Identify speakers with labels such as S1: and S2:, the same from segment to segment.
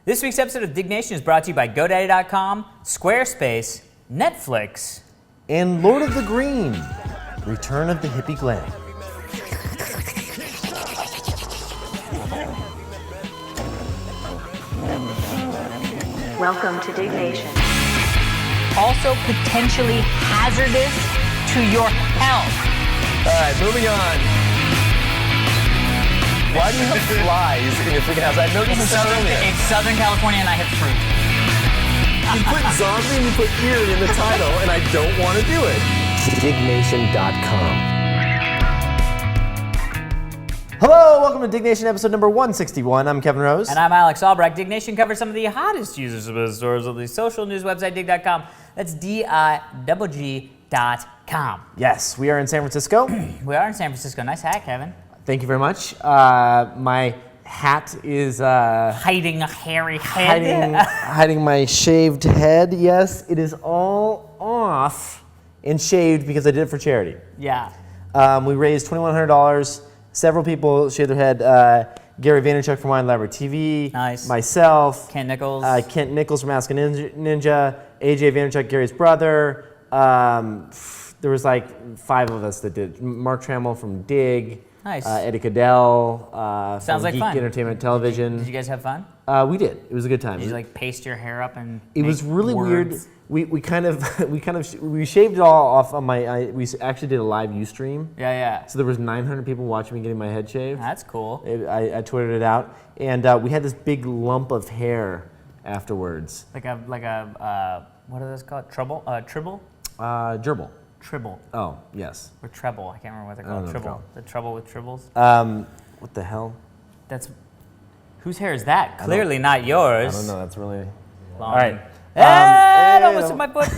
S1: This week's episode of Diggnation is brought to you by GoDaddy.com, Squarespace, Netflix,
S2: and Lord of the Green, Return of the Hippie Glam.
S3: Welcome to Diggnation.
S1: also potentially hazardous to your health.
S2: All right, moving on. Why do you have flies in your freaking house? I noticed this earlier.
S1: It's Southern California and I have fruit.
S2: You put zombie and you put eerie in the title, and I don't want to do it. Diggnation.com. Hello, welcome to Diggnation episode number 161. I'm Kevin Rose.
S1: And I'm Alex Albrecht. Diggnation covers some of the hottest users of the stores of the social news website, Digg.com. That's Digg.com.
S2: Yes, we are in San Francisco.
S1: We are in San Francisco. Nice hat, Kevin.
S2: Thank you very much. My hat is
S1: Hiding a hairy head.
S2: hiding my shaved head. Yes, it is all off and shaved because I did it for charity.
S1: Yeah.
S2: We raised $2,100. Several people shaved their head. Gary Vaynerchuk from Wine Library TV.
S1: Nice.
S2: Myself.
S1: Kent Nichols.
S2: Kent Nichols from Ask a Ninja. AJ Vaynerchuk, Gary's brother. There was like 5 of us that did. Mark Trammell from Digg.
S1: Nice.
S2: Eddie Cadell
S1: Sounds
S2: from
S1: like
S2: Geek
S1: fun.
S2: Entertainment Television.
S1: Did you guys have fun?
S2: We did. It was a good time.
S1: Did you like paste your hair up and
S2: It was
S1: make
S2: really
S1: words?
S2: weird. We kind of shaved it all off on my. We actually did a live Ustream.
S1: Yeah.
S2: So there was 900 people watching me getting my head shaved.
S1: That's cool.
S2: I tweeted it out, and we had this big lump of hair afterwards.
S1: Like a what are those called? Tribble?
S2: Gerbil.
S1: Tribble.
S2: Oh yes.
S1: Or treble. I can't remember what they're
S2: I don't
S1: called.
S2: know
S1: Tribble. The trouble with tribbles.
S2: What the hell?
S1: That's whose hair is that? Clearly not yours.
S2: I don't know. That's really.
S1: Long.
S2: All right.
S1: Almost hit my foot.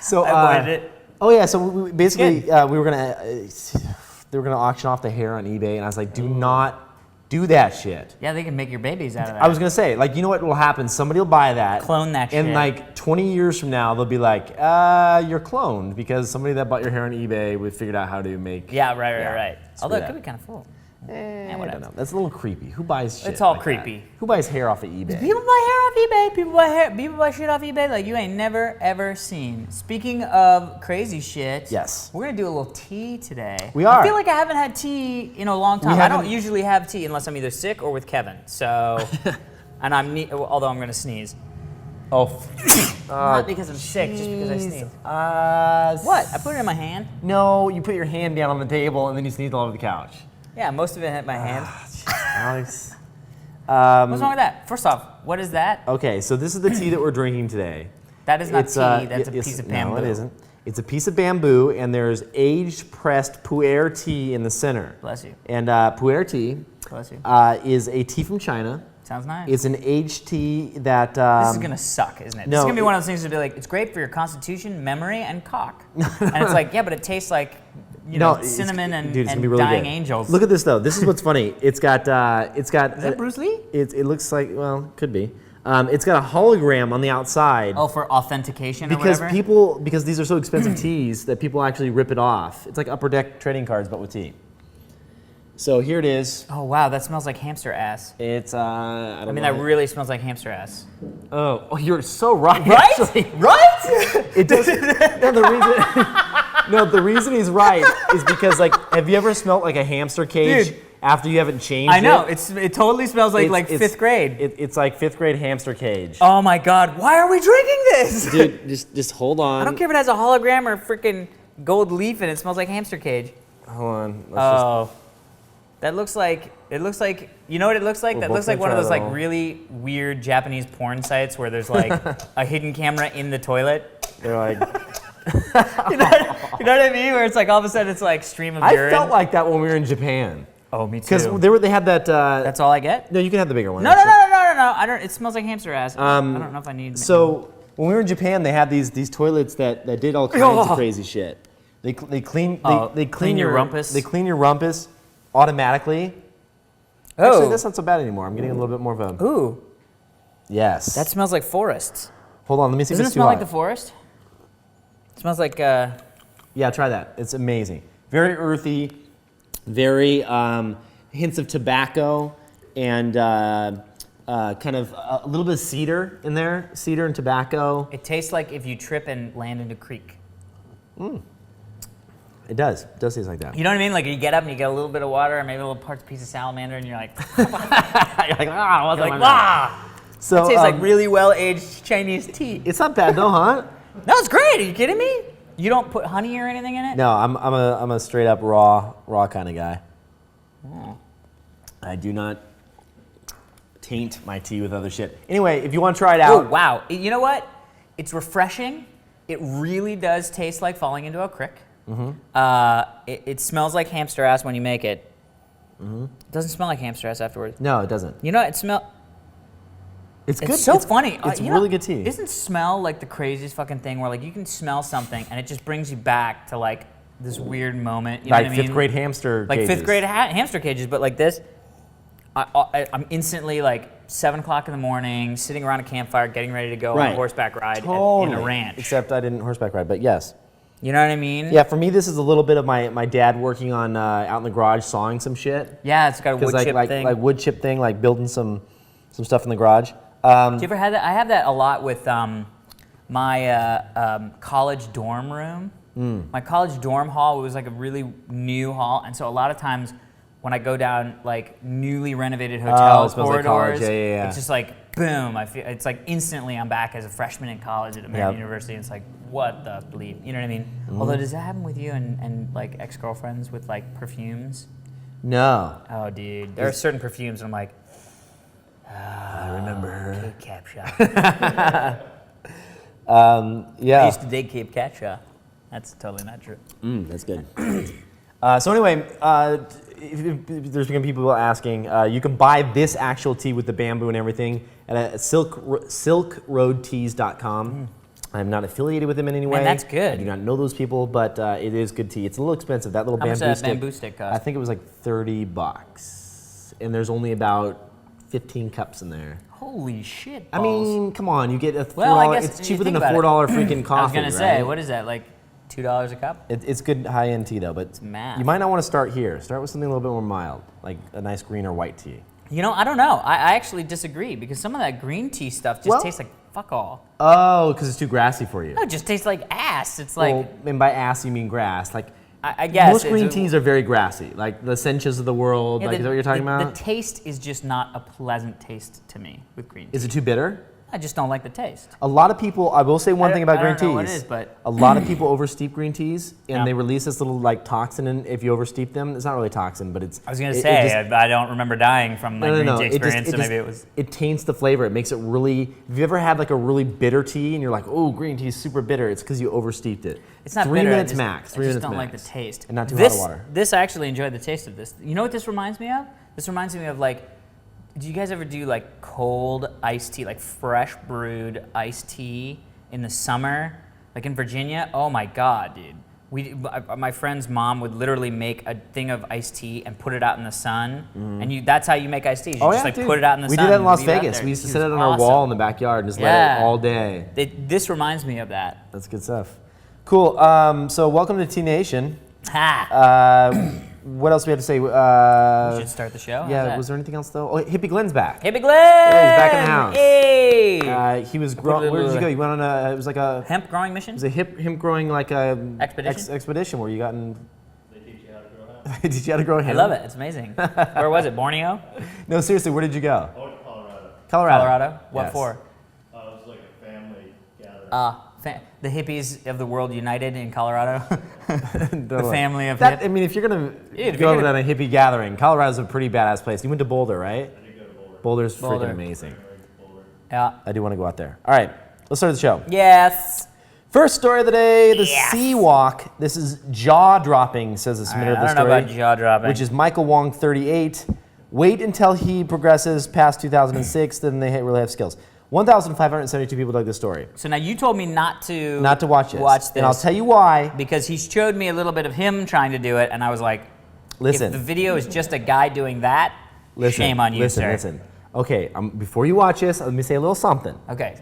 S2: So
S1: I avoided it.
S2: Oh yeah. So we basically we were gonna they were gonna auction off the hair on eBay, and I was like, do not do that shit.
S1: Yeah, they can make your babies out of that.
S2: I was gonna say, like, you know what will happen? Somebody will buy that,
S1: Clone that shit.
S2: and like 20 years from now, they'll be like, you're cloned because somebody that bought your hair on eBay we figured out how to make.
S1: Yeah, right.
S2: Screw
S1: Although it
S2: that.
S1: could be kind of cool.
S2: I
S1: whatever.
S2: don't know. That's a little creepy. Who buys shit?
S1: It's all
S2: like
S1: creepy.
S2: that? Who buys hair off of eBay?
S1: People buy hair off eBay. People buy shit off eBay like you ain't never ever seen. Speaking of crazy shit,
S2: Yes.
S1: we're gonna do a little tea today.
S2: We are.
S1: I feel like I haven't had tea in a long time. I don't
S2: haven't-
S1: usually have tea unless I'm either sick or with Kevin. So, and although I'm gonna sneeze.
S2: Oh.
S1: Not because I'm sick, just because I sneeze. What? I put it in my hand.
S2: No, you put your hand down on the table and then you sneezed all over the couch.
S1: Yeah, most of it hit my hand.
S2: Alex.
S1: What's wrong with that? First off, what is that?
S2: Okay, so this is the tea that we're drinking today.
S1: That is not
S2: It's,
S1: tea. That's a piece of bamboo.
S2: No, it isn't. It's a piece of bamboo, and there's aged pressed pu'er tea in the center.
S1: Bless you.
S2: And pu'er tea
S1: Bless you.
S2: is a tea from China.
S1: Sounds nice.
S2: It's an aged tea that.
S1: This is gonna suck, isn't it? This
S2: no,
S1: is gonna be one of those things to be like, it's great for your constitution, memory, and cock. And it's like, yeah, but it tastes like,
S2: it's-
S1: cinnamon and,
S2: dude, it's
S1: and
S2: gonna be really
S1: dying
S2: good.
S1: angels.
S2: Look at this though. This is what's funny. It's got. Is
S1: that Bruce Lee?
S2: It looks like, well, could be. It's got a hologram on the outside.
S1: Oh, for authentication or
S2: Because
S1: whatever?
S2: because these are so expensive teas that people actually rip it off. It's like Upper Deck trading cards, but with tea. So here it is.
S1: Oh wow, that smells like hamster ass.
S2: It's I
S1: I mean, that really smells like hamster ass.
S2: Oh, you're so right.
S1: Right?
S2: Actually.
S1: Right?
S2: It does. The reason he's right is because, like, have you ever smelled like a hamster cage
S1: Dude.
S2: after you haven't changed
S1: I know.
S2: it?
S1: It totally smells like
S2: It's-
S1: 5th grade.
S2: It's like 5th grade hamster cage.
S1: Oh my god, why are we drinking this?
S2: Dude, just hold on.
S1: I don't care if it has a hologram or freaking gold leaf and it smells like hamster cage.
S2: Hold on. Let's
S1: That looks like, you know what it looks like?
S2: We're
S1: That
S2: both
S1: looks like
S2: gonna
S1: one of
S2: try
S1: those
S2: that
S1: like
S2: all.
S1: really weird Japanese porn sites where there's like a hidden camera in the toilet.
S2: They're like.
S1: You know what I mean? Where it's like all of a sudden it's like stream of
S2: I
S1: urine.
S2: felt like that when we were in Japan.
S1: Oh, me too.
S2: Because they had that.
S1: That's all I get?
S2: No, you can have the bigger one.
S1: No. I don't. It smells like hamster ass. I don't know if I need.
S2: So when we were in Japan, they had these toilets that did all kinds of crazy shit. They clean
S1: clean your rumpus?
S2: They clean your rumpus automatically.
S1: Oh.
S2: Actually, that's not so bad anymore. I'm getting a little bit more of a.
S1: Ooh,
S2: Yes.
S1: that smells like forests.
S2: Hold on, let me see
S1: Doesn't
S2: if
S1: it
S2: it's
S1: smell
S2: too
S1: like the
S2: hot.
S1: forest? It smells like.
S2: Yeah, try that. It's amazing. Very earthy. Very. hints of tobacco and kind of a little bit of cedar in there, cedar and tobacco.
S1: It tastes like if you trip and land in a creek.
S2: It does. It does taste like that.
S1: You know what I mean? Like you get up and you get a little bit of water, or maybe a little piece of salamander, and you're like,
S2: You're like, ah, what's
S1: you're
S2: in
S1: like,
S2: my mouth?
S1: wow.
S2: So
S1: It tastes like really well-aged Chinese tea.
S2: it's not bad though, huh?
S1: No, it's great. Are you kidding me? You don't put honey or anything in it?
S2: No, I'm a straight up raw kind of guy. I do not taint my tea with other shit. Anyway, if you want to try it
S1: Oh,
S2: out,
S1: wow. You know what? It's refreshing. It really does taste like falling into a creek. It smells like hamster ass when you make it. It doesn't smell like hamster ass afterwards.
S2: no, it doesn't.
S1: You know, it smells...
S2: It's good.
S1: It's so funny.
S2: It's
S1: You
S2: really
S1: know,
S2: good tea.
S1: Isn't smell like the craziest fucking thing where like you can smell something and it just brings you back to like this weird moment? You know
S2: Like
S1: what I mean?
S2: fifth grade hamster
S1: Like
S2: cages.
S1: fifth grade hamster cages, but like this, I'm instantly like 7 o'clock in the morning, sitting around a campfire, getting ready to go on
S2: Right.
S1: a horseback ride
S2: Totally.
S1: in a ranch.
S2: Except I didn't horseback ride, but yes.
S1: You know what I mean?
S2: Yeah, for me, this is a little bit of my dad working on out in the garage sawing some shit.
S1: Yeah, it's got a wood chip thing.
S2: Like wood chip thing, like building some stuff in the garage.
S1: Do you ever have that? I have that a lot with my college dorm room. My college dorm hall was like a really new hall, and so a lot of times when I go down like newly renovated hotel
S2: it smells like
S1: corridors,
S2: college. Yeah.
S1: it's just like boom. I feel it's like instantly I'm back as a freshman in college at American
S2: Yep.
S1: University. And it's like what the bleep, you know what I mean? Although does that happen with you and like ex-girlfriends with like perfumes?
S2: No.
S1: Oh, dude, there are certain perfumes, and I'm like,
S2: I remember her.
S1: Cape Cap Shop.
S2: Yeah.
S1: I used to dig Cape Cat Shop. That's totally not true.
S2: That's good. So anyway, if there's been people asking, you can buy this actual tea with the bamboo and everything at silkroadteas.com. I'm not affiliated with them in any way.
S1: Man, that's good.
S2: I do not know those people, but it is good tea. It's a little expensive. That little
S1: How much
S2: bamboo
S1: does that
S2: stick.
S1: bamboo stick cost?
S2: I think it was like $30, and there's only about 15 cups in there.
S1: Holy shit!
S2: I
S1: balls.
S2: mean, come on, you get a $4.
S1: Well, I guess
S2: it's
S1: if
S2: cheaper
S1: you
S2: than a
S1: think
S2: $4
S1: about
S2: freaking coffee.
S1: I was gonna say,
S2: right?
S1: what is that? Like $2 a cup?
S2: It's good high-end tea though, but
S1: math.
S2: you might not want to start here. Start with something a little bit more mild, like a nice green or white tea.
S1: You know, I don't know. I actually disagree because some of that green tea stuff just
S2: Well-
S1: tastes like fuck all.
S2: Oh, because it's too grassy for you.
S1: No, it just tastes like ass. It's like
S2: Well, and by ass you mean grass. Like
S1: I guess
S2: most green
S1: it's-
S2: teas are very grassy, like the Senchas of the world.
S1: yeah,
S2: Like, is that what you're talking
S1: the
S2: about?
S1: taste is just not a pleasant taste to me with green tea.
S2: Is it too bitter?
S1: I just don't like the taste.
S2: A lot of people, I will say one thing about
S1: I
S2: green
S1: don't know what
S2: teas.
S1: it is, but
S2: A lot of people oversteep green teas, and
S1: Yeah.
S2: they release this little like toxin. And if you oversteep them, it's not really toxin, but it's.
S1: I was gonna
S2: it
S1: say
S2: just-
S1: I don't remember dying from my green tea experience, so maybe it was.
S2: It taints the flavor. It makes it really. If you ever had like a really bitter tea and you're like, oh, green tea is super bitter, it's because you oversteeped it.
S1: It's not
S2: 3
S1: bitter.
S2: minutes
S1: I just,
S2: max. 3
S1: I just
S2: minutes
S1: don't
S2: max.
S1: like the taste.
S2: And not too
S1: this,
S2: hot of water.
S1: This I actually enjoyed the taste of this. You know what this reminds me of? This reminds me of like, do you guys ever do like cold iced tea, like fresh brewed iced tea in the summer, like in Virginia? Oh my God, dude. My friend's mom would literally make a thing of iced tea and put it out in the sun, and that's how you make iced tea. You just like
S2: dude.
S1: put it out in the
S2: We
S1: sun.
S2: did that in
S1: and
S2: Las
S1: leave it out
S2: Vegas.
S1: there.
S2: We used to
S1: It
S2: set it
S1: was
S2: on our
S1: awesome.
S2: wall in the backyard and just let
S1: Yeah.
S2: it all day.
S1: This reminds me of that.
S2: That's good stuff. Cool. So welcome to Tea Nation.
S1: Ha!
S2: What else do we have to say?
S1: We should start the show. How's
S2: Yeah.
S1: that?
S2: Was there anything else though? Oh, Hippie Glenn's back.
S1: Hippie Glenn!
S2: Yeah, he's back in the house.
S1: Hey!
S2: He was growing. Where did you go? You went on a. It was like a.
S1: Hemp growing mission?
S2: It was a hemp growing like a
S1: Expedition?
S2: expedition where you got in.
S3: They teach you how to grow hemp.
S2: They teach you how to grow
S1: I
S2: hemp.
S1: love it. It's amazing. Where was it? Borneo?
S2: No, seriously, where did you go?
S3: I went to Colorado.
S2: Colorado.
S1: What
S2: Yes.
S1: for?
S3: It was like a family gathering.
S1: The hippies of the world united in Colorado. The family of
S2: that.
S1: hip.
S2: I mean, if you're gonna
S1: if
S2: go
S1: you're
S2: over
S1: gonna-
S2: on a hippie gathering, Colorado's a pretty badass place. You went to Boulder, right?
S3: I did go to Boulder.
S2: Boulder's
S1: Boulder.
S2: freaking amazing.
S3: Boulder.
S1: Yeah.
S2: I do want to go out there. All right, let's start the show.
S1: Yes.
S2: First story of the day: the
S1: Yes.
S2: Sea Walk. This is jaw-dropping, says the submitter of
S1: I
S2: the
S1: don't know
S2: story.
S1: about jaw dropping.
S2: Which is Michael Wong, 38. Wait until he progresses past 2006, then they really have skills. 1,572 people dug this story.
S1: So now you told me not to
S2: watch this.
S1: Watch this.
S2: And I'll tell you why.
S1: because he showed me a little bit of him trying to do it, and I was like,
S2: Listen.
S1: if the video is just a guy doing that, shame on you, sir.
S2: Listen. Okay, before you watch this, let me say a little something.
S1: Okay,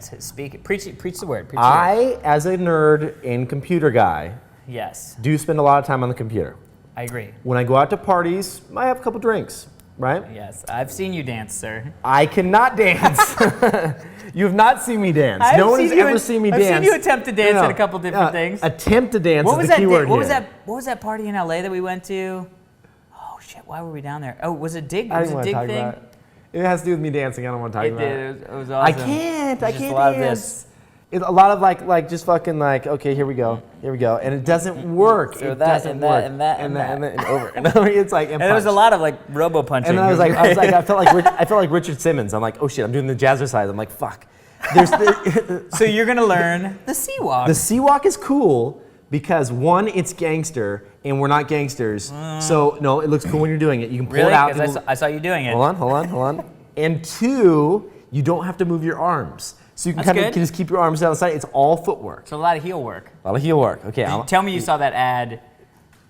S1: preach the word. Preach the word.
S2: I, as a nerd and computer guy,
S1: Yes,
S2: do spend a lot of time on the computer.
S1: I agree.
S2: When I go out to parties, I have a couple drinks. right?
S1: Yes, I've seen you dance, sir.
S2: I cannot dance. You have not seen me dance.
S1: I've
S2: No one
S1: seen
S2: has
S1: you
S2: ever seen me
S1: I've
S2: dance.
S1: seen you attempt to dance at a couple different things.
S2: Attempt to dance
S1: What was
S2: is the
S1: that?
S2: key word
S1: What was
S2: here.
S1: that? What was that party in LA that we went to? Oh shit! Why were we down there? Oh, was it Digg?
S2: I
S1: Was
S2: didn't
S1: it
S2: want to
S1: Digg
S2: talk
S1: thing?
S2: about it. It has to do with me dancing. I don't want to talk
S1: It
S2: about
S1: did.
S2: it.
S1: It was
S2: I
S1: awesome.
S2: can't. I
S1: Just
S2: can't
S1: a lot of
S2: dance.
S1: this.
S2: It's a lot of like just fucking like, okay, here we go, and it doesn't work.
S1: So
S2: it
S1: that,
S2: doesn't
S1: and
S2: work.
S1: that, and that,
S2: and
S1: and
S2: that,
S1: that.
S2: and over. And over. It's like,
S1: And there was a lot of like robo punching.
S2: And then I felt like Richard Simmons. I'm like, oh shit, I'm doing the jazzercise. I'm like, fuck.
S1: So you're gonna learn the sea walk.
S2: The sea walk is cool because one, it's gangster, and we're not gangsters. So no, it looks cool when you're doing it. You can pull
S1: really?
S2: it out.
S1: Because I saw you doing it.
S2: Hold on. And two, you don't have to move your arms. So you can
S1: That's
S2: kind of
S1: good.
S2: just keep your arms down the side. It's all footwork.
S1: So a lot of heel work.
S2: A lot of heel work. Okay,
S1: Tell me you saw that ad,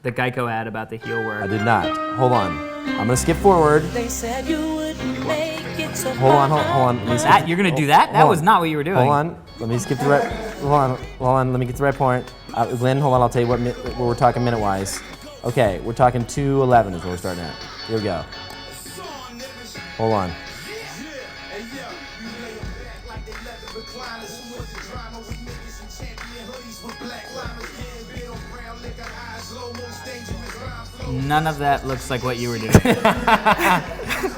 S1: the Geico ad about the heel work.
S2: I did not. Hold on. I'm gonna skip forward.
S4: They said you wouldn't make it so
S2: Hold on. Let me skip.
S1: That you're gonna do that? That
S2: Hold
S1: was
S2: on.
S1: not what you were doing.
S2: Hold on. Let me skip the right. Hold on. Let me get to the right point. Glenn, hold on. I'll tell you what we're talking minute-wise. Okay, we're talking 2:11 is what we're starting at. Here we go. Hold on.
S1: None of that looks like what you were doing.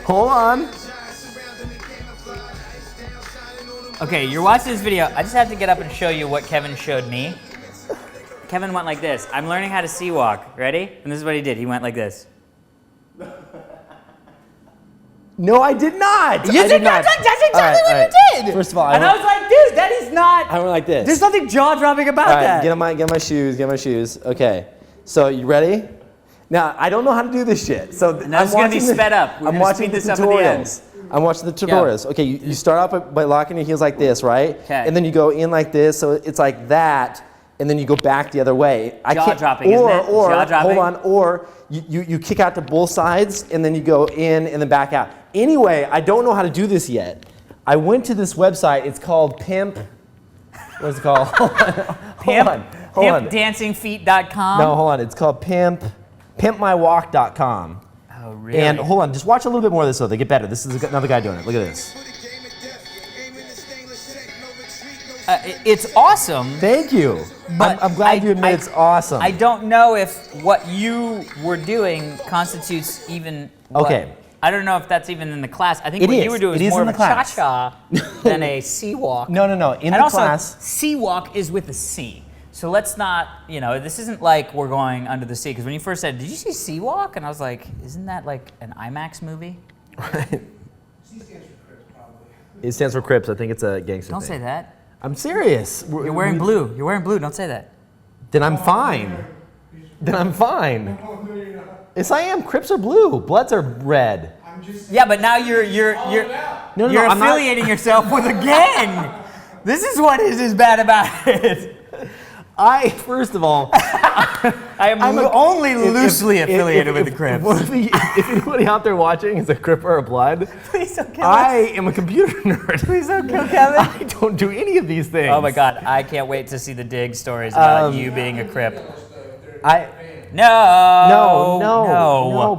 S2: Hold on.
S1: Okay, you're watching this video. I just have to get up and show you what Kevin showed me. Kevin went like this. I'm learning how to sea walk. Ready? And this is what he did. He went like this.
S2: No, I did not.
S1: You did not. That's exactly what you did.
S2: First of all,
S1: and I was like, dude, that is not.
S2: I went like this.
S1: There's nothing jaw-dropping about
S2: All right,
S1: that.
S2: get my shoes. Okay, so you ready? Now I don't know how to do this shit. So
S1: Now it's gonna be sped up. We're
S2: I'm
S1: gonna
S2: watching
S1: speed
S2: the
S1: this up at the end.
S2: tutorials. I'm watching the tutorials. Okay, you start off by locking your heels like this, right?
S1: Okay.
S2: And then you go in like this, so it's like that, and then you go back the other way.
S1: Jaw-dropping, isn't it?
S2: Or
S1: Jaw-dropping?
S2: hold on, or you kick out to both sides, and then you go in and then back out. Anyway, I don't know how to do this yet. I went to this website. It's called Pimp. What's it called? Hold on.
S1: Pimpdancingfeet.com.
S2: No, hold on. It's called pimpmywalk.com.
S1: Oh, really?
S2: And hold on, just watch a little bit more of this so they get better. This is another guy doing it. Look at this.
S1: It's awesome.
S2: Thank you.
S1: But
S2: I'm glad you admit it's awesome.
S1: I don't know if what you were doing constitutes even.
S2: Okay.
S1: I don't know if that's even in the class. I think
S2: It
S1: what
S2: is.
S1: you were doing
S2: It
S1: was
S2: is
S1: more
S2: in
S1: of a
S2: the class.
S1: cha-cha than a sea walk.
S2: No. In
S1: And
S2: the
S1: also,
S2: class.
S1: sea walk is with a C. So let's not, this isn't like we're going under the sea. Because when you first said, did you see Sea Walk? And I was like, isn't that like an IMAX movie?
S2: It stands for Crips. I think it's a gangster
S1: Don't
S2: thing.
S1: say that.
S2: I'm serious.
S1: You're wearing blue. You're wearing blue. Don't say that.
S2: Then I'm fine. Yes, I am. Crips are blue. Bloods are red.
S1: Yeah, but now you're
S2: No,
S1: you're
S2: I'm not.
S1: affiliating yourself with a gang. This is what is bad about it.
S2: First of all,
S1: I am
S2: I'm
S1: only loosely affiliated with the Crips.
S2: If anybody out there watching is a Crip or a Blood,
S1: Please don't kill
S2: I
S1: us.
S2: am a computer nerd.
S1: Please don't kill Kevin.
S2: I don't do any of these things.
S1: Oh my God, I can't wait to see the Digg stories about you being a Crip. No,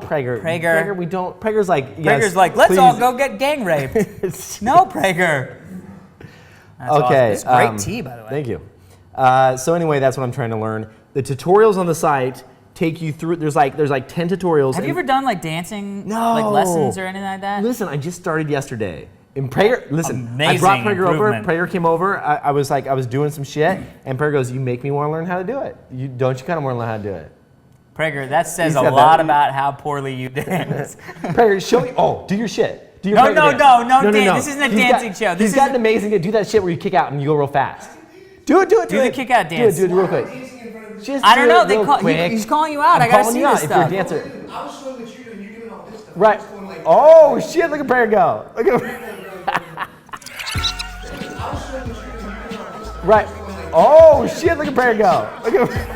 S2: Prager.
S1: Prager.
S2: We don't. Prager's like.
S1: Prager's like, let's all go get gang raped. No, Prager. That's awesome.
S2: Okay.
S1: This is great tea, by the way.
S2: Thank you. So anyway, that's what I'm trying to learn. The tutorials on the site take you through. There's like 10 tutorials.
S1: Have you ever done like dancing,
S2: No.
S1: like lessons or anything like that?
S2: Listen, I just started yesterday. And Prager, listen, I
S1: Amazing
S2: brought Prager over.
S1: improvement.
S2: Prager came over. I was doing some shit, and Prager goes, "You make me want to learn how to do it. Don't you kind of want to learn how to do it?"
S1: Prager, that says
S2: He
S1: a
S2: said
S1: lot
S2: that.
S1: about how poorly you dance.
S2: Prager, show me. Oh, do your shit. Do your
S1: No,
S2: Prager
S1: no,
S2: dance.
S1: no, Dan, this isn't a dancing show. This
S2: He's got
S1: is-
S2: an amazing. Do that shit where you kick out and you go real fast. Do it.
S1: Do the kick out dance.
S2: Do it real quick. Just
S1: I don't
S2: do
S1: know.
S2: it real quick.
S1: He's calling you out. I
S2: I'm
S1: gotta
S2: calling
S1: see
S2: you
S1: this
S2: out
S1: stuff.
S2: if you're a dancer.
S5: I was showing what you're doing. You're doing all this stuff.
S2: Right.
S5: I was going like,
S2: Oh shit! Look at Prager go. Look at. Right. Oh shit! Look at Prager go. Look at.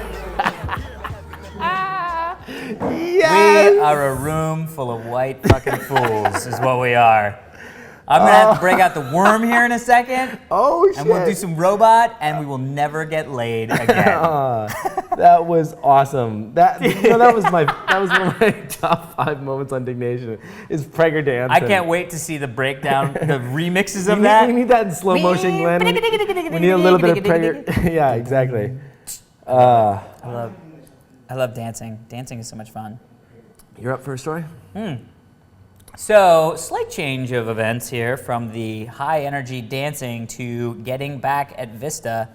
S2: Yes.
S1: We are a room full of white fucking fools, is what we are. I'm gonna have to break out the worm here in a second,
S2: Oh shit!
S1: and we'll do some robot, and we will never get laid again.
S2: That was awesome. That was one of my top 5 moments on Diggnation. Is Prager dancing.
S1: I can't wait to see the breakdown, the remixes of that.
S2: We need that in slow motion, Glenn. We need a little bit of Prager. Yeah, exactly.
S1: I love dancing. Dancing is so much fun.
S2: You're up for a story?
S1: So, slight change of events here from the high energy dancing to getting back at Vista.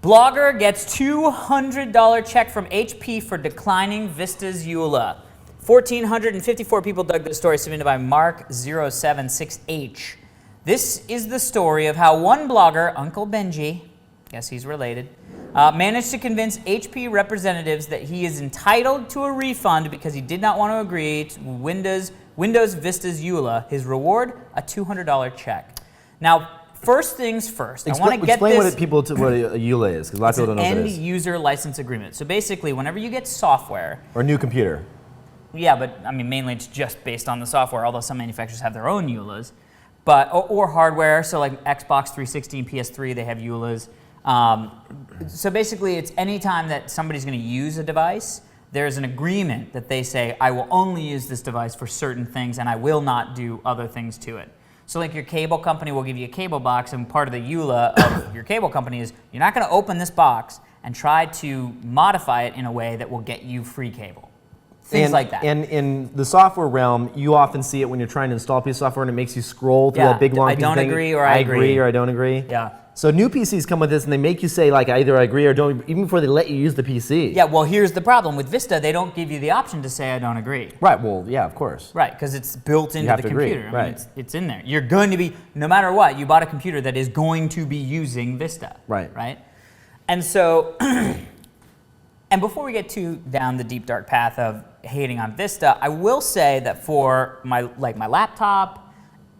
S1: Blogger gets $200 check from HP for declining Vista's EULA. 1,454 people dug this story, submitted by Mark076H. This is the story of how one blogger, Uncle Benji, guess he's related, managed to convince HP representatives that he is entitled to a refund because he did not want to agree to Windows Vista's EULA. His reward, a $200 check. Now, first things first, I want to get
S2: explain
S1: this.
S2: What a EULA is, because a lot of people don't know what it
S1: End
S2: is.
S1: user license agreement. So basically, whenever you get software,
S2: Or a new computer.
S1: yeah, but I mean, mainly it's just based on the software, although some manufacturers have their own EULAs. But, or hardware, so like Xbox 360 and PS3, they have EULAs. So basically, it's any time that somebody's going to use a device, there's an agreement that they say, I will only use this device for certain things, and I will not do other things to it. So like your cable company will give you a cable box, and part of the EULA of your cable company is you're not going to open this box and try to modify it in a way that will get you free cable. Things like that.
S2: And in the software realm, you often see it when you're trying to install a piece of software and it makes you scroll through that big long piece of thing.
S1: I don't agree or I agree.
S2: Or I don't agree.
S1: Yeah.
S2: So new PCs come with this and they make you say like either I agree or don't, even before they let you use the PC.
S1: Yeah, well, here's the problem. With Vista, they don't give you the option to say I don't agree.
S2: Right, well, yeah, of course.
S1: Right, because it's built into
S2: have
S1: the
S2: to agree,
S1: computer. I
S2: right.
S1: mean, it's in there. You're going to be, no matter what, you bought a computer that is going to be using Vista.
S2: Right.
S1: Right? And so, and before we get too down the deep dark path of hating on Vista, I will say that for my laptop,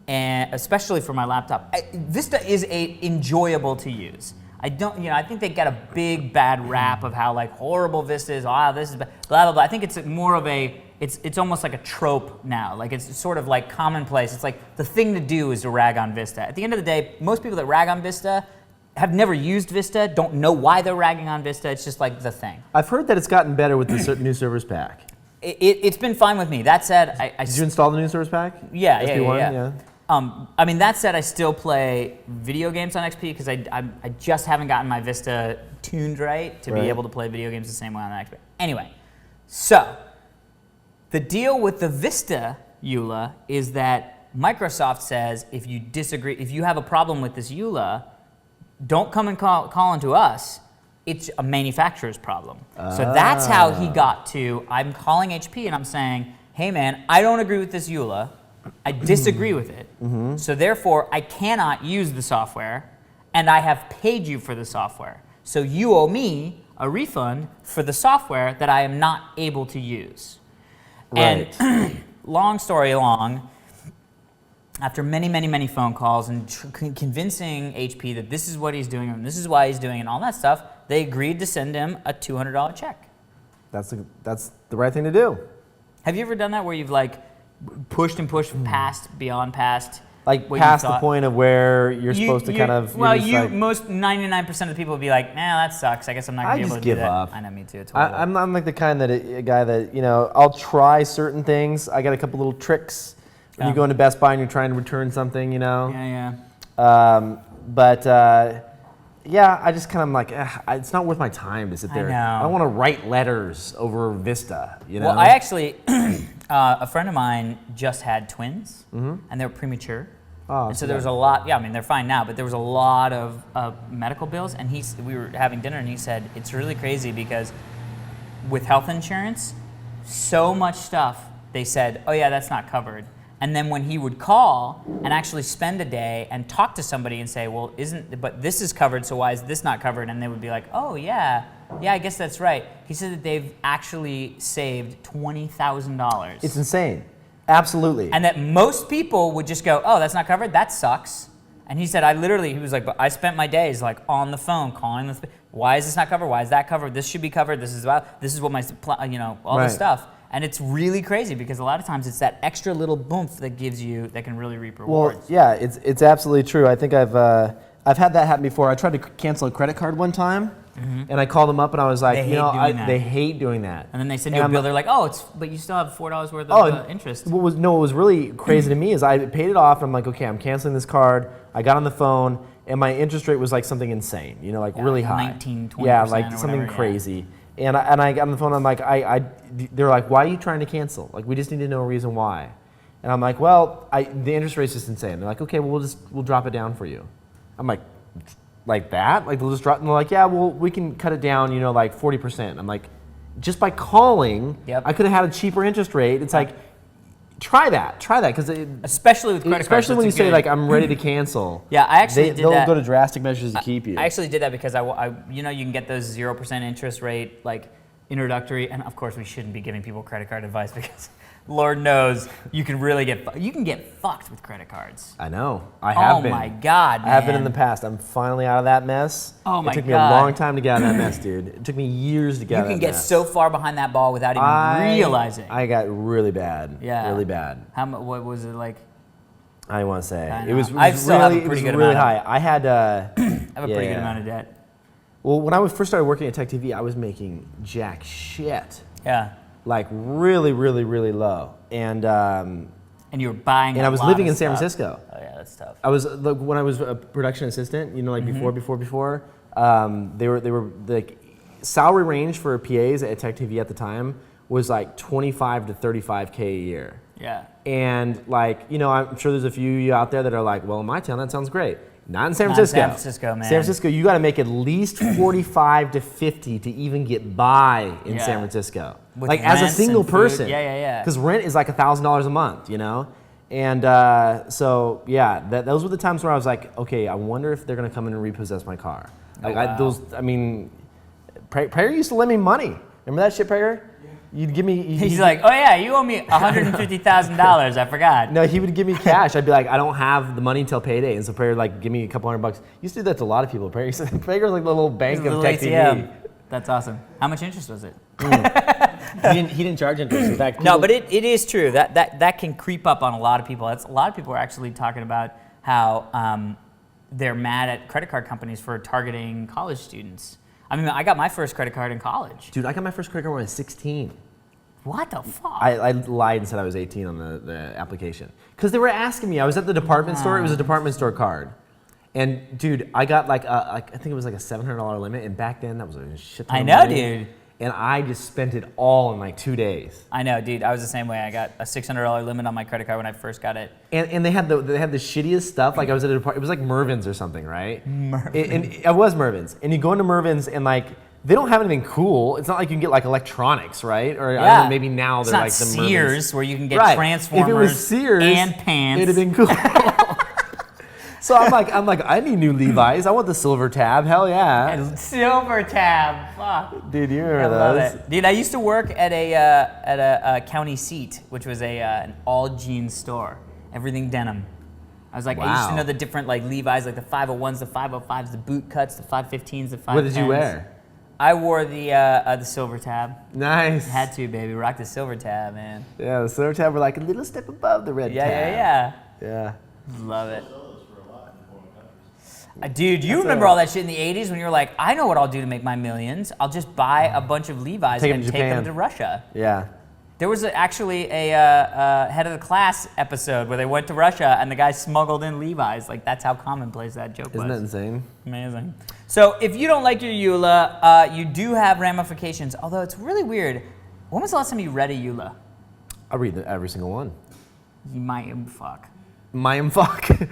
S1: and especially for my laptop, Vista is enjoyable to use. I think they get a big bad rap of how like horrible Vista is. Oh, this is blah blah blah. I think it's more of it's almost like a trope now. Like it's sort of like commonplace. It's like the thing to do is to rag on Vista. At the end of the day, most people that rag on Vista have never used Vista, don't know why they're ragging on Vista. It's just like the thing.
S2: I've heard that it's gotten better with the new Service Pack.
S1: It's been fine with me. That said,
S2: Did you install the new Service Pack?
S1: Yeah. I mean, that said, I still play video games on XP because I just haven't gotten my Vista tuned right to be able to play video games the same way on the XP. Anyway, so the deal with the Vista EULA is that Microsoft says if you disagree, if you have a problem with this EULA, don't come and call into us. It's a manufacturer's problem. So that's how he got to, I'm calling HP and I'm saying, hey man, I don't agree with this EULA. I disagree with it. So therefore, I cannot use the software and I have paid you for the software. So you owe me a refund for the software that I am not able to use.
S2: Right.
S1: And long story long, after many phone calls and convincing HP that this is what he's doing and this is why he's doing it and all that stuff, they agreed to send him a $200 check.
S2: That's the right thing to do.
S1: Have you ever done that where you've like pushed and pushed beyond past?
S2: Like
S1: what
S2: past
S1: you
S2: the
S1: thought?
S2: point of where you're supposed to kind of.
S1: Well,
S2: like,
S1: most 99% of the people would be like, nah, that sucks. I guess I'm not gonna be able to do that.
S2: I just give up.
S1: I know, me too. It's horrible.
S2: I'm like the kind that a guy that I'll try certain things. I got a couple little tricks when you go into Best Buy and you're trying to return something,
S1: Yeah.
S2: Yeah, I just kind of like, it's not worth my time to sit there.
S1: I know.
S2: I don't want to write letters over Vista,
S1: Well, I actually, a friend of mine just had twins, and they were premature.
S2: Oh,
S1: and so there was a lot, I mean, they're fine now, but there was a lot of medical bills, and we were having dinner, and he said, it's really crazy because with health insurance, so much stuff, they said, oh yeah, that's not covered. And then when he would call and actually spend a day and talk to somebody and say, well, but this is covered, so why is this not covered? And they would be like, oh yeah, I guess that's right. He said that they've actually saved $20,000.
S2: It's insane. Absolutely.
S1: And that most people would just go, oh, that's not covered? That sucks. And he said, he was like, but I spent my days like on the phone calling why is this not covered? Why is that covered? This should be covered. This is what my, all
S2: Right.
S1: this stuff. And it's really crazy because a lot of times it's that extra little boomph that can really reap
S2: Well,
S1: rewards.
S2: yeah, it's absolutely true. I think I've had that happen before. I tried to cancel a credit card one time, and I called them up and I was like,
S1: They hate doing that.
S2: they hate doing that.
S1: And then they send
S2: And
S1: you a
S2: I'm
S1: bill.
S2: like-
S1: They're like, oh, but you still have $4 worth
S2: Oh,
S1: of interest.
S2: What was really crazy to me is I paid it off. And I'm like, okay, I'm canceling this card. I got on the phone, and my interest rate was like something insane, like really high.
S1: 19, 20%
S2: Yeah,
S1: or
S2: like
S1: whatever,
S2: something
S1: yeah.
S2: crazy. And I got on the phone. I'm like, they're like, why are you trying to cancel? Like, we just need to know a reason why. And I'm like, well, the interest rate's just insane. They're like, okay, well, we'll drop it down for you. I'm like that? Like they'll just drop, and they're like, yeah, well, we can cut it down, like 40%. I'm like, just by calling,
S1: Yep.
S2: I could have had a cheaper interest rate. It's like, try that, because
S1: Especially with credit cards.
S2: especially when you
S1: that's a
S2: say
S1: good-
S2: like I'm ready to cancel.
S1: Yeah, I actually did
S2: they'll
S1: that.
S2: go to drastic measures to keep you.
S1: I actually did that because you can get those 0% interest rate, like introductory, and of course we shouldn't be giving people credit card advice because Lord knows you can really get fucked with credit cards.
S2: I know. I have been.
S1: Oh my God, man.
S2: I have been in the past. I'm finally out of that mess.
S1: Oh my
S2: It took me
S1: God.
S2: a long time to get out of that mess, dude. It took me years to get
S1: You
S2: out of that
S1: can get
S2: mess.
S1: so far behind that ball without even realizing.
S2: I got really bad.
S1: Yeah.
S2: Really bad.
S1: What was it like?
S2: I want to say
S1: I
S2: it
S1: know.
S2: was,
S1: I still have a
S2: really,
S1: pretty
S2: it
S1: good
S2: was really
S1: amount
S2: high. I had
S1: I have a pretty good
S2: yeah.
S1: amount of debt.
S2: Well, when I first started working at Tech TV, I was making jack shit,
S1: Yeah.
S2: like really, really, really low, and
S1: And you were buying.
S2: and
S1: a
S2: I was
S1: lot
S2: living
S1: of
S2: in San
S1: stuff.
S2: Francisco.
S1: Oh yeah, that's tough.
S2: I was like when I was a production assistant, like before, they were like salary range for PAs at Tech TV at the time was like 25 to 35K a year.
S1: Yeah.
S2: And like, I'm sure there's a few of you out there that are like, well, in my town, that sounds great. Not in San
S1: Not in
S2: Francisco.
S1: San Francisco, man.
S2: San Francisco, you got to make at least 45 to 50 to even get by in
S1: Yeah.
S2: San Francisco.
S1: With
S2: Like as a
S1: rents
S2: single
S1: and food.
S2: person.
S1: Yeah.
S2: Because rent is like $1,000 a month, And so, yeah, those were the times where I was like, okay, I wonder if they're going to come in and repossess my car. Like
S1: wow.
S2: Prager used to lend me money. Remember that shit, Prager? You'd give me.
S1: He's like, oh yeah, you owe me $150,000. I forgot.
S2: No, he would give me cash. I'd be like, I don't have the money until payday, and so Prager would like give me a couple $100. He used to do that to a lot of people. Prager was like the little bank
S1: He's a
S2: of
S1: little
S2: Tech
S1: ATM.
S2: TV.
S1: That's awesome. How much interest was it?
S2: He didn't charge interest. In fact,
S1: No, but it is true. That can creep up on a lot of people. A lot of people are actually talking about how they're mad at credit card companies for targeting college students. I mean, I got my first credit card in college.
S2: dude, I got my first credit card when I was 16.
S1: What the fuck?
S2: I lied and said I was 18 on the application because they were asking me. I was at the department store. It was a department store card. And dude, I got like I think it was like a $700 limit, and back then that was a shit ton
S1: I
S2: of
S1: know,
S2: money.
S1: dude.
S2: And I just spent it all in like 2 days.
S1: I know, dude. I was the same way. I got a $600 limit on my credit card when I first got it.
S2: And they had the shittiest stuff. Like I was at a department, it was like Mervin's or something, right? Mervin's. And it was Mervin's. And you go into Mervin's and like they don't have anything cool. It's not like you can get like electronics, right? Or I don't know, maybe now
S1: It's
S2: they're
S1: not
S2: like the
S1: Sears
S2: Mervin's.
S1: where you can get
S2: Right.
S1: Transformers
S2: If it was Sears,
S1: and pants.
S2: it'd have been cool. So I'm like, I need new Levi's. I want the silver tab. Hell yeah.
S1: And silver tab. Fuck.
S2: Dude, you
S1: I
S2: remember
S1: love
S2: those?
S1: it. Dude, I used to work at a county seat, which was an all jeans store. Everything denim. I was like, I used to
S2: Wow.
S1: know the different like Levi's, like the 501s, the 505s, the boot cuts, the 515s, the 510s.
S2: What did you wear?
S1: I wore the silver tab.
S2: Nice.
S1: Had to, baby. Rock the silver tab, man.
S2: Yeah, the silver tab were like a little step above the red tab.
S1: Yeah.
S2: Yeah.
S1: Love it. Dude, you remember all that shit in the 80s when you were like, I know what I'll do to make my millions. I'll just buy a bunch of Levi's
S2: Take 'em
S1: and
S2: to
S1: take them
S2: Japan.
S1: to Russia.
S2: Yeah.
S1: There was actually a head of the class episode where they went to Russia and the guy smuggled in Levi's. Like, that's how commonplace that joke
S2: Isn't that
S1: was.
S2: insane?
S1: Amazing. So if you don't like your EULA, you do have ramifications, although it's really weird. When was the last time you read a EULA?
S2: I read every single one.
S1: You might fuck.
S2: Mindfuck,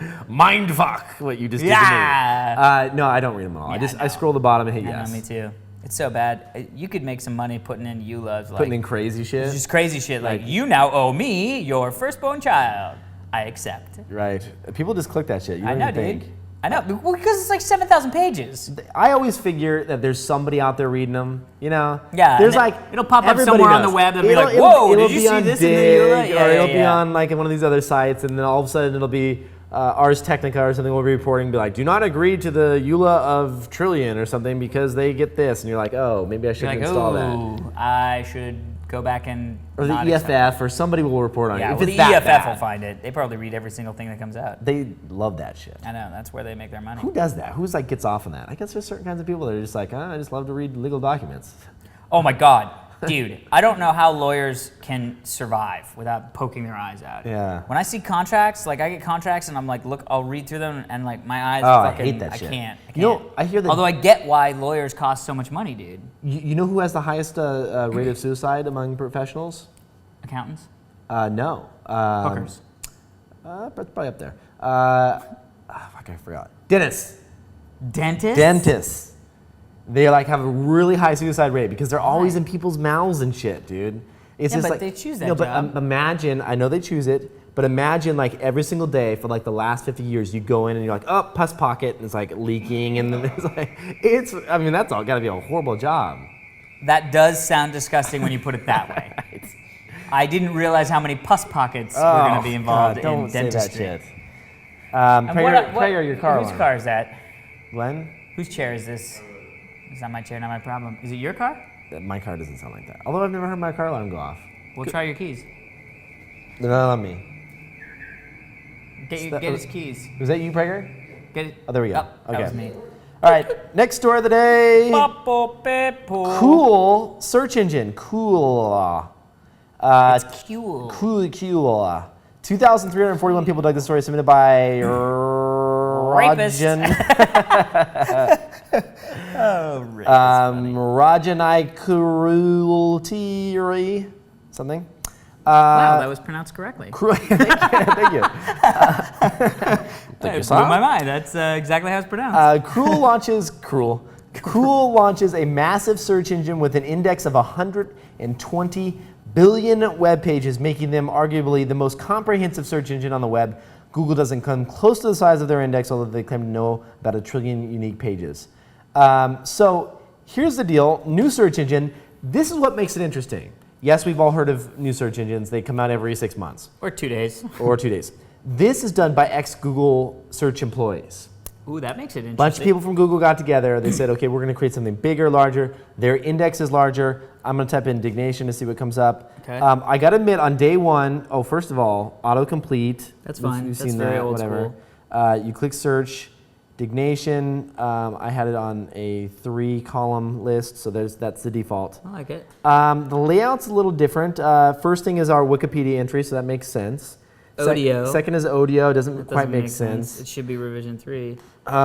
S2: what you just did
S1: Yeah.
S2: to me. No, I don't read them all.
S1: Yeah,
S2: I scroll the bottom and hit
S1: I
S2: yes.
S1: know, me too. It's so bad. You could make some money putting in EULAs. Like,
S2: Putting in crazy shit.
S1: it's just crazy shit. Like, you now owe me your firstborn child. I accept.
S2: Right. People just click that shit. You
S1: I
S2: don't
S1: know,
S2: even
S1: dude.
S2: think.
S1: I know. Well, because it's like 7,000 pages.
S2: I always figure that there's somebody out there reading them, you know?
S1: Yeah,
S2: There's
S1: and
S2: like,
S1: it'll pop up
S2: everybody
S1: somewhere on
S2: knows.
S1: the web that'll be like,
S2: It'll-
S1: whoa,
S2: it'll
S1: did you
S2: be
S1: see
S2: on
S1: this in the
S2: Digg,
S1: EULA? Yeah,
S2: or it'll be
S1: yeah.
S2: on like one of these other sites, and then all of a sudden it'll be Ars Technica or something will be reporting, be like, do not agree to the EULA of Trillion or something because they get this. And you're like, oh, maybe I should
S1: You're like,
S2: install that.
S1: ooh, I should go back and
S2: Or the
S1: not
S2: EFF,
S1: accept
S2: or somebody will report on
S1: it. Yeah,
S2: it. If
S1: well,
S2: it's
S1: the
S2: that
S1: EFF
S2: bad,
S1: will find it. They probably read every single thing that comes out.
S2: They love that shit.
S1: I know, that's where they make their money.
S2: Who does that? Who's like gets off on that? I guess there's certain kinds of people that are just like, I just love to read legal documents.
S1: Oh my God, dude, I don't know how lawyers can survive without poking their eyes out.
S2: Yeah.
S1: When I see contracts, like I get contracts and I'm like, look, I'll read through them and like my eyes
S2: Oh, I
S1: fucking,
S2: hate that shit.
S1: I can't.
S2: You know, I hear that.
S1: Although I get why lawyers cost so much money, dude.
S2: You know who has the highest rate of suicide among professionals?
S1: Accountants?
S2: No.
S1: Hookers?
S2: Probably up there. Fuck, I forgot. Dentists.
S1: Dentists?
S2: Dentists. They like have a really high suicide rate because they're always in people's mouths and shit, dude. It's
S1: Yeah,
S2: just
S1: but
S2: like,
S1: they choose that
S2: no, but
S1: job.
S2: imagine, I know they choose it, but imagine like every single day for like the last 50 years, you go in and you're like, oh, pus pocket, and it's like leaking, and then it's like, I mean, that's all gotta be a horrible job.
S1: That does sound disgusting when you put it that way. I didn't realize how many pus pockets were going to be involved
S2: don't
S1: in
S2: say
S1: dentistry.
S2: that shit.
S1: And
S2: Prager, your car
S1: Whose
S2: alarm.
S1: car is that?
S2: Glenn?
S1: Whose chair is this? It's not my chair, not my problem. Is it your car?
S2: My car doesn't sound like that. Although I've never heard my car alarm go off.
S1: We'll try your keys.
S2: They're not on me.
S1: Get his keys.
S2: Was that you, Prager?
S1: Get it.
S2: Oh, there we go.
S1: Oh, that was me.
S2: All right, next story of the day. Cool search engine. Cuil.
S1: It's Cuil.
S2: Cuil. 2,341 people dug the story submitted by
S1: Rapist.
S2: Rajanai Cruelty something.
S1: Wow, that was pronounced correctly.
S2: Thank you.
S1: It blew my mind. That's exactly how it's pronounced.
S2: Cuil launches a massive search engine with an index of 120 billion web pages, making them arguably the most comprehensive search engine on the web. Google doesn't come close to the size of their index, although they claim to know about 1 trillion unique pages. So here's the deal, new search engine. This is what makes it interesting. Yes, we've all heard of new search engines. They come out every 6 months.
S1: Or 2 days.
S2: Or 2 days. This is done by ex-Google search employees.
S1: Ooh, that makes it interesting.
S2: A bunch of people from Google got together. They said, okay, we're going to create something bigger, larger. Their index is larger. I'm going to type in Diggnation to see what comes up.
S1: Okay.
S2: I got to admit, on day one, first of all, autocomplete.
S1: That's fine.
S2: We've
S1: That's
S2: seen
S1: very
S2: that,
S1: old
S2: whatever. You click search, Diggnation. I had it on a 3-column list, so that's the default.
S1: I like it.
S2: The layout's a little different. First thing is our Wikipedia entry, so that makes sense.
S1: Audio.
S2: Second is audio. Doesn't
S1: That
S2: quite
S1: doesn't
S2: make sense.
S1: It should be revision 3.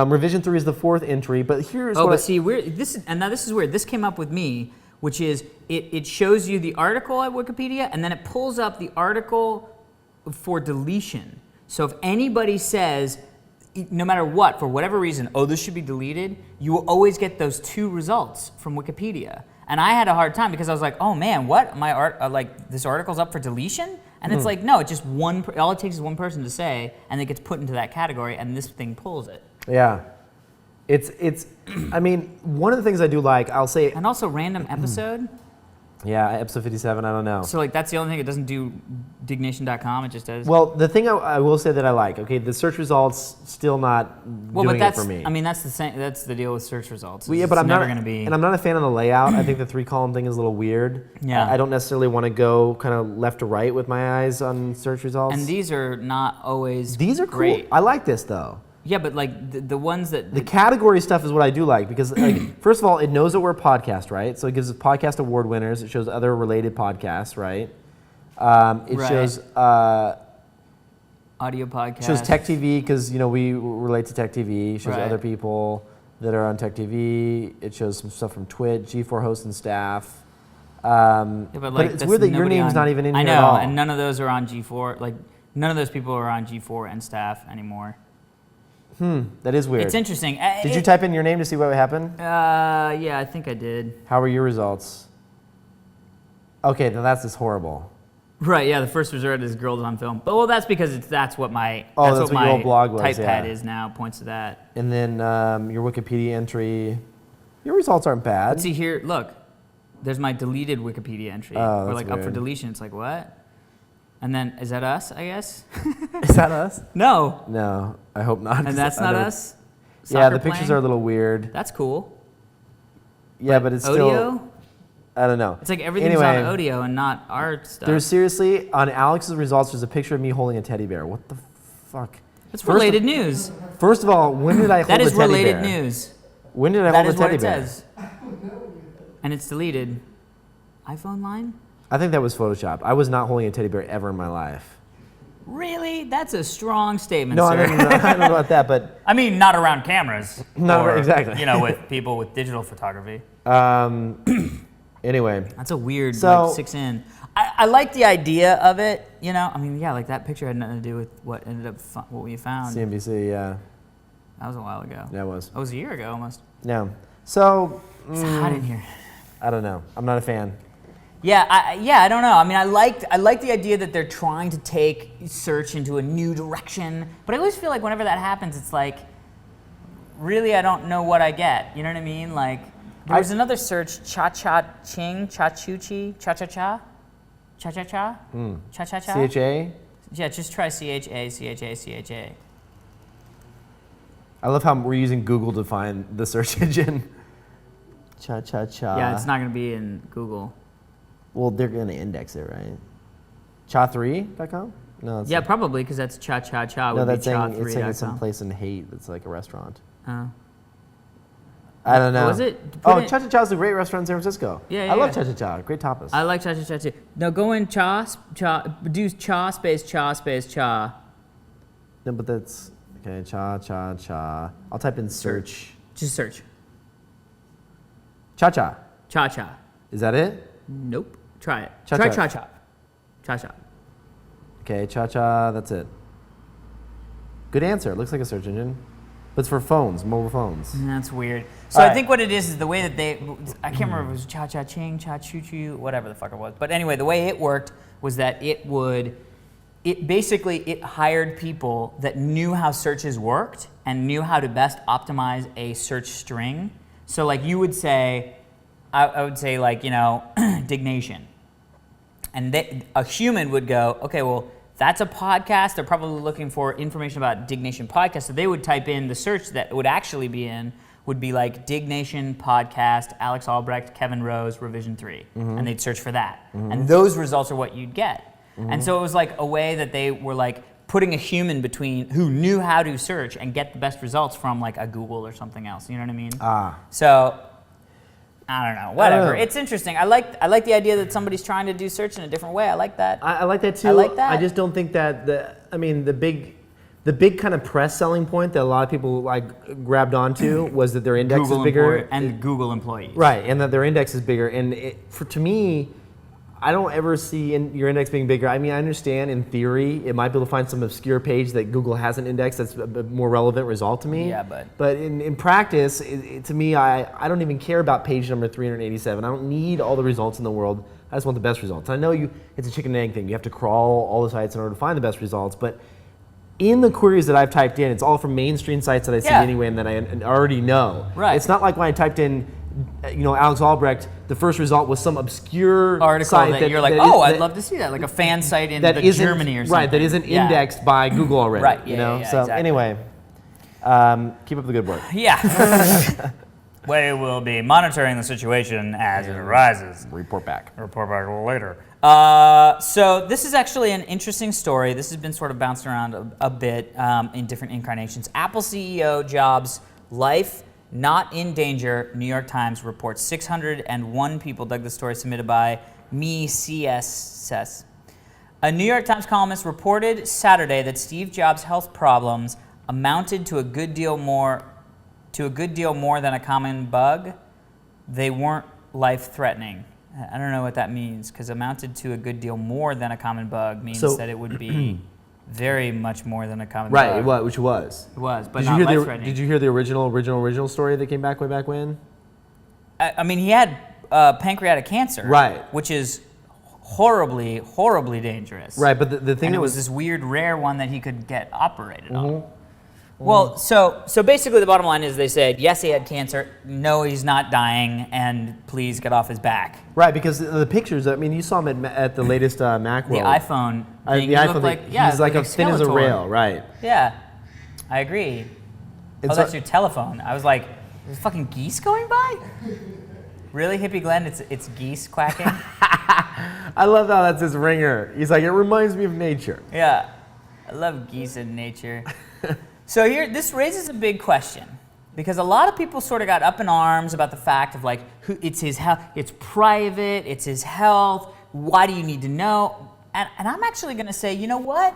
S2: Revision 3 is the 4th entry, but here's
S1: Oh,
S2: what
S1: but see, this is weird. This came up with me, which is it shows you the article at Wikipedia, and then it pulls up the article for deletion. So if anybody says, no matter what, for whatever reason, oh, this should be deleted, you will always get those 2 results from Wikipedia. And I had a hard time because I was like, oh man, what? This article's up for deletion? And it's like, no, it's just all it takes is one person to say, and it gets put into that category, and this thing pulls it.
S2: Yeah. It's I mean, one of the things I do like, I'll say,
S1: And also random episode.
S2: yeah, episode 57, I don't know.
S1: So like that's the only thing it doesn't do Diggnation.com, it just does.
S2: Well, the thing I will say that I like, okay, the search results still not doing it for me.
S1: I mean that's the same. That's the deal with search results.
S2: Well, yeah, but
S1: it's
S2: I'm
S1: never
S2: not
S1: going to be.
S2: and I'm not a fan of the layout. I think the 3-column thing is a little weird.
S1: Yeah.
S2: I don't necessarily want to go kind of left to right with my eyes on search results.
S1: And these are not always.
S2: These are
S1: great.
S2: cool. I like this though.
S1: Yeah, but like the ones that.
S2: The category stuff is what I do like because, like, first of all, it knows that we're a podcast, right? So it gives us podcast award winners. It shows other related podcasts, right? It
S1: Right.
S2: shows
S1: audio podcast.
S2: shows Tech TV because we relate to Tech TV. It shows
S1: Right.
S2: other people that are on Tech TV. It shows some stuff from Twitch, G4 host and staff.
S1: Yeah, but like
S2: it's
S1: that's
S2: weird that your
S1: nobody
S2: name's
S1: on-
S2: not even in
S1: I
S2: here
S1: know,
S2: at all.
S1: and none of those are on G4. Like none of those people are on G4 and staff anymore.
S2: That is weird.
S1: It's interesting.
S2: Did you type in your name to see what would happen?
S1: Yeah, I think I did.
S2: How were your results? Okay, then that's just horrible.
S1: Right, yeah, the first result is girls on film. But well, that's because that's what my
S2: Oh, that's what your
S1: my
S2: old blog was,
S1: typepad
S2: yeah.
S1: is now. Points to that.
S2: And then your Wikipedia entry, your results aren't bad.
S1: Let's see here. Look, there's my deleted Wikipedia entry.
S2: Oh,
S1: Or
S2: that's
S1: like up for
S2: weird.
S1: deletion. It's like what? And then is that us? I guess.
S2: Is that us?
S1: No.
S2: No, I hope not. 'cause
S1: And that's
S2: I
S1: not
S2: don't-
S1: us.
S2: Yeah,
S1: Soccer
S2: the pictures
S1: playing?
S2: are a little weird.
S1: That's cool.
S2: Yeah, but it's
S1: Audio.
S2: still. I don't know.
S1: It's like everything's on audio and not our stuff.
S2: There's seriously, on Alex's results, there's a picture of me holding a teddy bear. What the fuck?
S1: That's related news.
S2: First of all, when did I hold a teddy bear?
S1: That is related news.
S2: When did I hold a teddy bear?
S1: That is what it says. And it's deleted. iPhone line?
S2: I think that was Photoshopped. I was not holding a teddy bear ever in my life.
S1: Really? That's a strong statement,
S2: No,
S1: sir.
S2: I don't know about that, but...
S1: I mean, not around cameras.
S2: Exactly.
S1: You know, with people with digital photography.
S2: Anyway.
S1: That's a weird, like, 6 in. I like the idea of it, you know? I mean, yeah, like that picture had nothing to do with what ended up, what we found.
S2: CNBC, yeah.
S1: That was a while ago.
S2: Yeah, it was.
S1: It was a year ago, almost.
S2: Yeah. So...
S1: It's hot in here.
S2: I don't know. I'm not a fan.
S1: Yeah, I don't know. I mean, I like the idea that they're trying to take search into a new direction, but I always feel like whenever that happens, it's like, really, I don't know what I get. You know what I mean? Like, there was another search, cha-cha-ching, cha-choo-chi, cha-cha-cha, cha-cha-cha, cha-cha-cha.
S2: CHA?
S1: Yeah, just try C-H-A, C-H-A, C-H-A.
S2: I love how we're using Google to find the search engine. Cha-cha-cha.
S1: Yeah, it's not going to be in Google.
S2: Well, they're going to index it, right? Cha3.com? No.
S1: Yeah, probably, because that's cha-cha-cha.
S2: No, that's saying it's some place in Haight that's like a restaurant. I don't know.
S1: Was it?
S2: Cha-cha-cha is a great restaurant in San Francisco.
S1: Yeah,
S2: I love cha-cha-cha. Great tapas.
S1: I like cha-cha-cha too. Now go in do cha space cha.
S2: No, but that's, okay, cha-cha-cha. I'll type in search.
S1: Just search.
S2: Cha-cha.
S1: Cha-cha.
S2: Is that it?
S1: Nope. Try it.
S2: Cha-cha.
S1: Try cha-cha. Cha-cha.
S2: Okay, cha-cha, that's it. Good answer. It looks like a search engine. But it's for phones, mobile phones.
S1: That's weird. So I think what it is the way that I can't remember if it was cha-cha-ching, cha-choo-choo, whatever the fuck it was. But anyway, the way it worked was that it hired people that knew how searches worked and knew how to best optimize a search string. So like you would say, I would say like, you know, Diggnation. And a human would go, okay, well, that's a podcast. They're probably looking for information about Diggnation podcast. So they would type in the search that would actually be in would be like Diggnation podcast, Alex Albrecht, Kevin Rose, revision 3. And they'd search for that. And those results are what you'd get. And so it was like a way that they were like putting a human between who knew how to search and get the best results from like a Google or something else. You know what I mean? So I don't know. Whatever. It's interesting. I like the idea that somebody's trying to do search in a different way. I like that.
S2: I like that too.
S1: I like that.
S2: I just don't think that the big kind of press selling point that a lot of people like grabbed onto was that their index is bigger
S1: and Google employees.
S2: Right, and that their index is bigger. And to me, I don't ever see your index being bigger. I mean, I understand in theory it might be able to find some obscure page that Google hasn't indexed that's a more relevant result to me.
S1: Yeah,
S2: but in practice, to me, I don't even care about page number 387. I don't need all the results in the world. I just want the best results. I know it's a chicken and egg thing. You have to crawl all the sites in order to find the best results, but in the queries that I've typed in, it's all from mainstream sites that I see anyway and that I already know.
S1: Right.
S2: It's not like when I typed in, Alex Albrecht, the first result was some obscure
S1: article
S2: site
S1: that you're like, I'd love to see that, like a fan site in Germany or something.
S2: Right, that isn't indexed by Google already.
S1: Right,
S2: So
S1: exactly.
S2: Anyway, keep up the good work.
S1: Yeah. We will be monitoring the situation as it arises.
S2: Report back
S1: later. So this is actually an interesting story. This has been sort of bounced around a bit in different incarnations. Apple CEO Jobs' life not in danger. New York Times reports 601 people dug the story submitted by me CSS. A New York Times columnist reported Saturday that Steve Jobs' health problems amounted to a good deal more than a common bug. They weren't life-threatening. I don't know what that means, because amounted to a good deal more than a common bug means that it would be very much more than a common bug.
S2: Right, which was.
S1: It was, but not life-threatening.
S2: Did you hear the original story that came back way back when?
S1: I mean, he had pancreatic cancer,
S2: right?
S1: Which is horribly, horribly dangerous.
S2: Right, but the thing
S1: and it was this weird, rare one that he could get operated on. Well, so basically the bottom line is they said, yes, he had cancer, no, he's not dying, and please get off his back.
S2: Right, because the pictures, I mean, you saw him at the latest Macworld.
S1: The iPhone thing,
S2: the iPhone thing, he's like as thin as a rail, right.
S1: Yeah, I agree. That's your telephone. I was like, there's fucking geese going by? Really, Hippie Glenn? It's geese quacking?
S2: I love how that's his ringer. He's like, it reminds me of nature.
S1: Yeah. I love geese in nature. So here, this raises a big question. Because a lot of people sort of got up in arms about the fact of like, it's his health, it's private, it's his health, why do you need to know? And I'm actually gonna say, you know what?